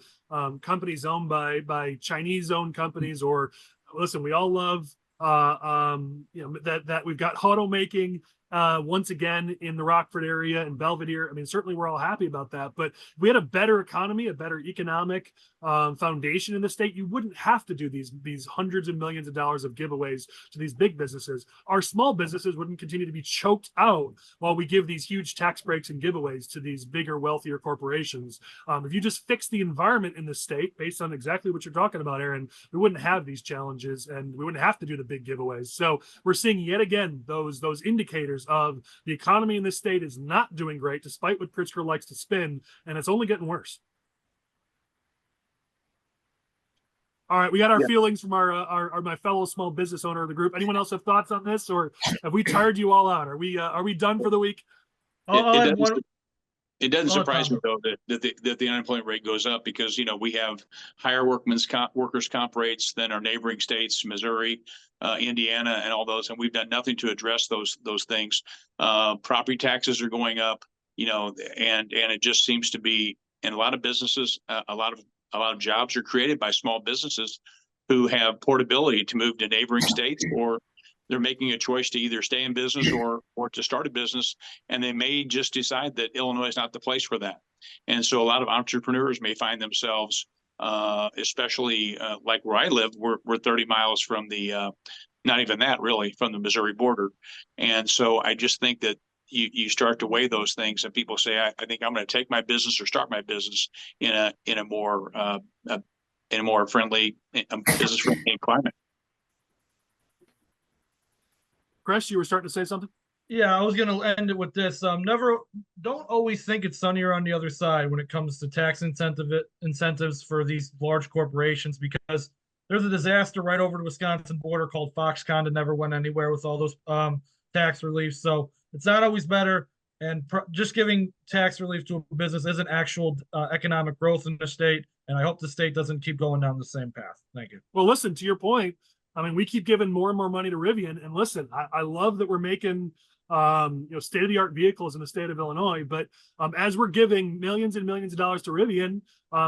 companies owned by Chinese-owned companies, or listen, we all love that we've got automaking once again in the Rockford area and Belvedere. I mean, certainly we're all happy about that. But if we had a better economy, a better economic foundation in the state, you wouldn't have to do these hundreds of millions of dollars of giveaways to these big businesses. Our small businesses wouldn't continue to be choked out while we give these huge tax breaks and giveaways to these bigger, wealthier corporations. If you just fix the environment in the state based on exactly what you're talking about, Aaron, we wouldn't have these challenges and we wouldn't have to do the big giveaways. So we're seeing yet again those indicators of the economy in this state is not doing great, despite what Pritzker likes to spin, and it's only getting worse. All right, we got our feelings from our my fellow small business owner of the group. Anyone else have thoughts on this, or have we tired you all out? Are we done for the week? It doesn't surprise me, though, that the unemployment rate goes up, because we have higher workers' comp rates than our neighboring states, Missouri, Indiana, and all those, and we've done nothing to address those things. Property taxes are going up, and it just seems to be in a lot of businesses. A lot of jobs are created by small businesses who have portability to move to neighboring states, or they're making a choice to either stay in business or to start a business, and they may just decide that Illinois is not the place for that. And so a lot of entrepreneurs may find themselves, especially like where I live, we're 30 miles from the, not even that really, from the Missouri border. And so I just think that you start to weigh those things, and people say, I think I'm going to take my business or start my business in a more friendly, business friendly climate. Chris, you were starting to say something? Yeah, I was going to end it with this. Don't always think it's sunnier on the other side when it comes to tax incentives for these large corporations, because there's a disaster right over the Wisconsin border called Foxconn that never went anywhere with all those tax reliefs. So it's not always better. And just giving tax relief to a business isn't actual economic growth in the state. And I hope the state doesn't keep going down the same path. Thank you. Well, listen, to your point, I mean, we keep giving more and more money to Rivian. And listen, I love that we're making state-of-the-art vehicles in the state of Illinois. But as we're giving millions and millions of dollars to Rivian,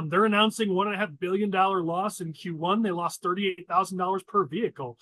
they're announcing $1.5 billion loss in Q1. They lost $38,000 per vehicle.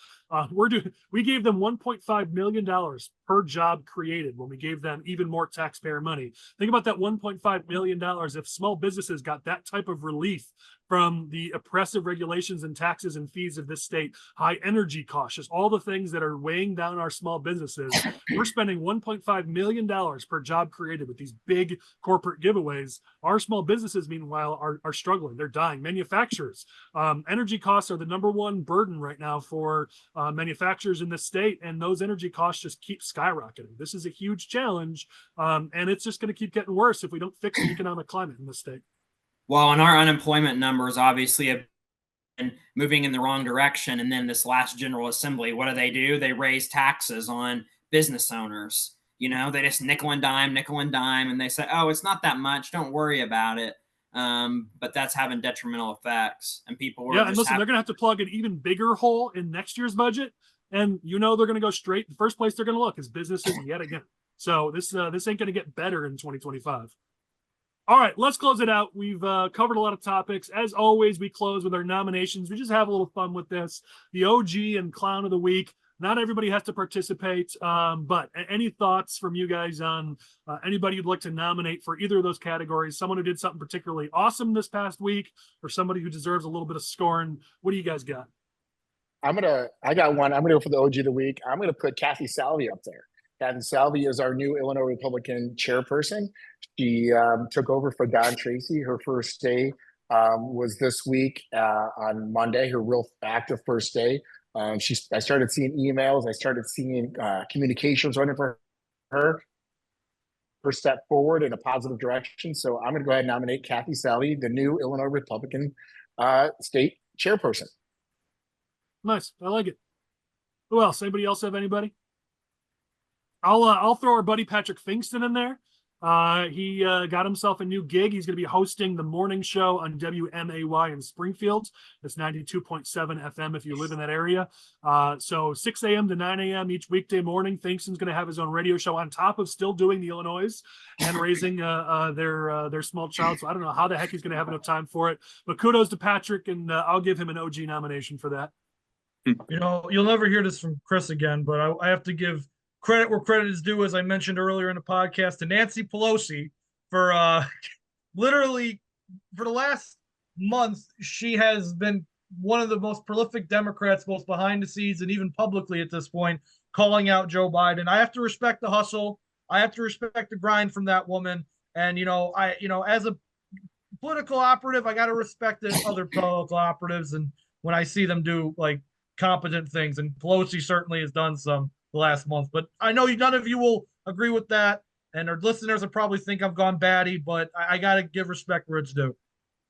We gave them $1.5 million per job created when we gave them even more taxpayer money. Think about that $1.5 million. If small businesses got that type of relief from the oppressive regulations and taxes and fees of this state, high energy costs, just all the things that are weighing down our small businesses. We're spending $1.5 million per job created with these big corporate giveaways. Our small businesses, meanwhile, are struggling. They're dying. Manufacturers, energy costs are the number one burden right now for manufacturers in the state, and those energy costs just keep skyrocketing. This is a huge challenge, and it's just going to keep getting worse if we don't fix the economic climate in the state. Well, and our unemployment numbers obviously have been moving in the wrong direction. And then this last General Assembly, what do? They raise taxes on business owners. You know, they just nickel and dime, and they say, oh, it's not that much. Don't worry about it. But that's having detrimental effects. And people were and listen, they're going to have to plug an even bigger hole in next year's budget. And they're going to go straight. The first place they're going to look is businesses yet again. So this ain't going to get better in 2025. All right, let's close it out. We've covered a lot of topics. As always, we close with our nominations. We just have a little fun with this. The OG and Clown of the Week. Not everybody has to participate, but any thoughts from you guys on anybody you'd like to nominate for either of those categories? Someone who did something particularly awesome this past week, or somebody who deserves a little bit of scorn? What do you guys got? I got one. I'm gonna go for the OG of the week. I'm gonna put Kathy Salvi up there. Kathy Salvi is our new Illinois Republican chairperson. She took over for Don Tracy. Her first day was this week on Monday, her real active first day. I started seeing emails. I started seeing communications running for her step forward in a positive direction. So I'm going to go ahead and nominate Kathy Salvi, the new Illinois Republican state chairperson. Nice. I like it. Who else? Anybody else have anybody? I'll throw our buddy Patrick Fingston in there. He got himself a new gig. He's going to be hosting the morning show on WMAY in Springfield. That's 92.7 FM if you live in that area. So 6 a.m. to 9 a.m. each weekday morning. Fingston's going to have his own radio show on top of still doing the Illinois and raising their small child. So I don't know how the heck he's going to have enough time for it. But kudos to Patrick, and I'll give him an OG nomination for that. You know, you'll never hear this from Chris again, but I have to give credit where credit is due, as I mentioned earlier in the podcast, to Nancy Pelosi for literally for the last month. She has been one of the most prolific Democrats, both behind the scenes and even publicly at this point, calling out Joe Biden. I have to respect the hustle. I have to respect the grind from that woman. And, as a political operative, I got to respect the other political operatives. And when I see them do like competent things, and Pelosi certainly has done some the last month, but I know none of you will agree with that, and our listeners will probably think I've gone batty, but I got to give respect where it's due.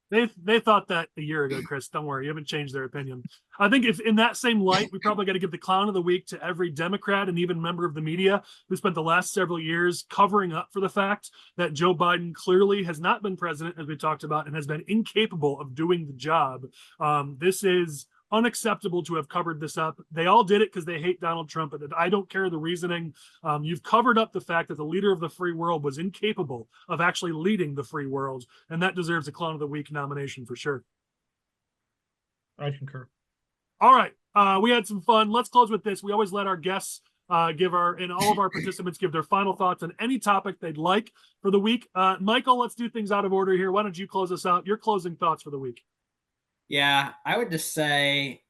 They thought that a year ago, Chris. Don't worry, you haven't changed their opinion. I think if in that same light, we probably got to give the Clown of the Week to every Democrat and even member of the media who spent the last several years covering up for the fact that Joe Biden clearly has not been president, as we talked about, and has been incapable of doing the job. This is unacceptable to have covered this up. They all did it because they hate Donald Trump, but I don't care the reasoning. You've covered up the fact that the leader of the free world was incapable of actually leading the free world, and that deserves a Clown of the Week nomination for sure. I concur. All right. We had some fun. Let's close with this. We always let our guests all of our participants give their final thoughts on any topic they'd like for the week. Michael, let's do things out of order here. Why don't you close us out? Your closing thoughts for the week. Yeah, I would just say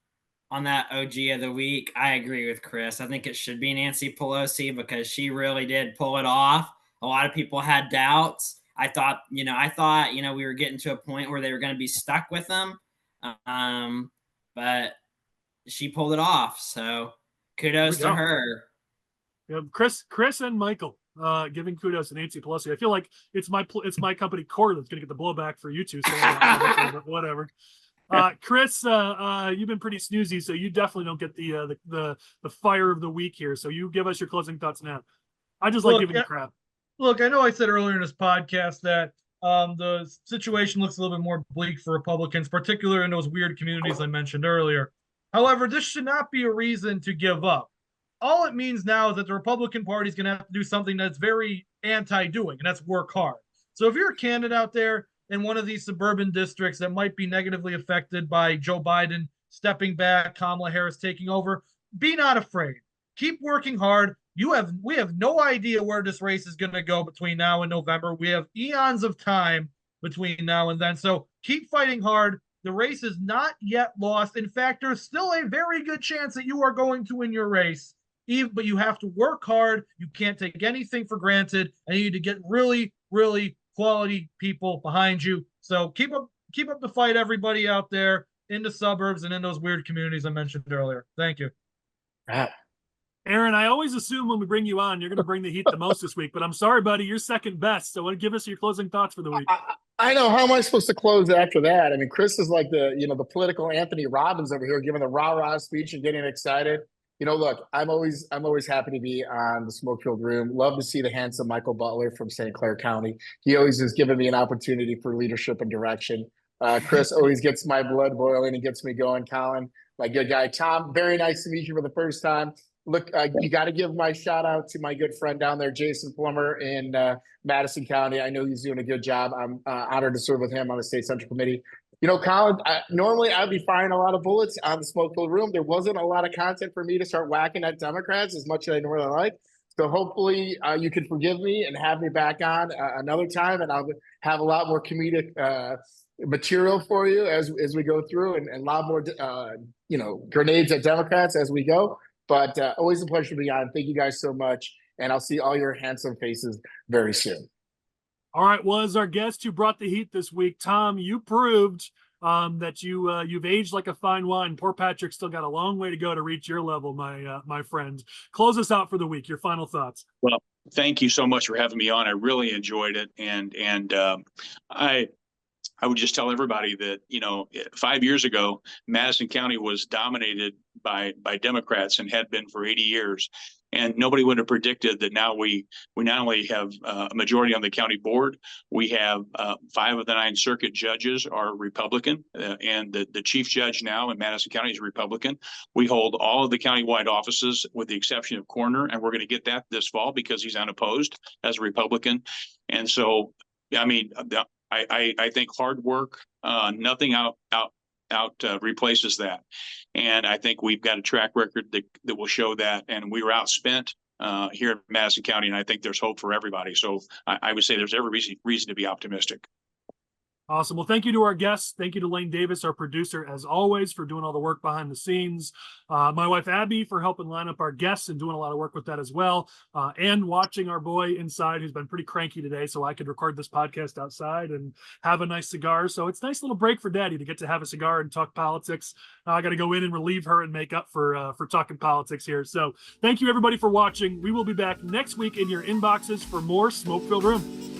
on that OG of the week, I agree with Chris. I think it should be Nancy Pelosi because she really did pull it off. A lot of people had doubts. I thought we were getting to a point where they were going to be stuck with them. But she pulled it off. So kudos to her. Yeah, Chris and Michael giving kudos to Nancy Pelosi. I feel like it's my company Core that's going to get the blowback for you two saying that publicly, but whatever. Chris, you've been pretty snoozy, so you definitely don't get the fire of the week here. So you give us your closing thoughts now. I just like giving you crap. Look, I know I said earlier in this podcast that the situation looks a little bit more bleak for Republicans, particularly in those weird communities I mentioned earlier. However, this should not be a reason to give up. All it means now is that the Republican Party is going to have to do something that's very anti-doing, and that's work hard. So if you're a candidate out there in one of these suburban districts that might be negatively affected by Joe Biden stepping back, Kamala Harris taking over, be not afraid. Keep working hard. We have no idea where this race is going to go between now and November. We have eons of time between now and then. So keep fighting hard. The race is not yet lost. In fact, there's still a very good chance that you are going to win your race. But you have to work hard. You can't take anything for granted, and you need to get really, really quality people behind you. So keep up the fight, everybody out there in the suburbs and in those weird communities I mentioned earlier. Thank you. Aaron, I always assume when we bring you on, you're going to bring the heat the most this week, but I'm sorry, buddy, you're second best. So give us your closing thoughts for the week. I know. How am I supposed to close after that? I mean, Chris is like the political Anthony Robbins over here, giving the rah-rah speech and getting excited. Look, I'm always happy to be on the smoke-filled room. Love to see the handsome Michael Butler from St. Clair County. He always has given me an opportunity for leadership and direction. Chris always gets my blood boiling and gets me going. Collin, my good guy. Tom, very nice to meet you for the first time. Look, you got to give my shout out to my good friend down there, Jason Plummer in Madison County. I know he's doing a good job. I'm honored to serve with him on the State Central Committee. Collin, normally I'd be firing a lot of bullets on the smoke-filled room. There wasn't a lot of content for me to start whacking at Democrats as much as I normally like. So hopefully you can forgive me and have me back on another time, and I'll have a lot more comedic material for you as we go through, and a lot more grenades at Democrats as we go. But always a pleasure to be on. Thank you guys so much, and I'll see all your handsome faces very soon. All right. Well, as our guest who brought the heat this week, Tom, you proved that you've aged like a fine wine. Poor Patrick's still got a long way to go to reach your level, my friend. Close us out for the week. Your final thoughts. Well, thank you so much for having me on. I really enjoyed it, and I would just tell everybody that 5 years ago, Madison County was dominated by Democrats and had been for 80 years. And nobody would have predicted that now we not only have a majority on the county board, we have 5 of the 9 circuit judges are Republican, and the chief judge now in Madison County is Republican. We hold all of the countywide offices with the exception of coroner, and we're going to get that this fall because he's unopposed as a Republican. And so, I mean, I think hard work, nothing out replaces that. And I think we've got a track record that will show that. And we were outspent here in Madison County, and I think there's hope for everybody. So I would say there's every reason to be optimistic. Awesome. Well, thank you to our guests. Thank you to Lane Davis, our producer, as always, for doing all the work behind the scenes. My wife, Abby, for helping line up our guests and doing a lot of work with that as well. And watching our boy inside, who's been pretty cranky today, so I could record this podcast outside and have a nice cigar. So it's a nice little break for Daddy to get to have a cigar and talk politics. I got to go in and relieve her and make up for talking politics here. So thank you, everybody, for watching. We will be back next week in your inboxes for more Smoke-Filled Room.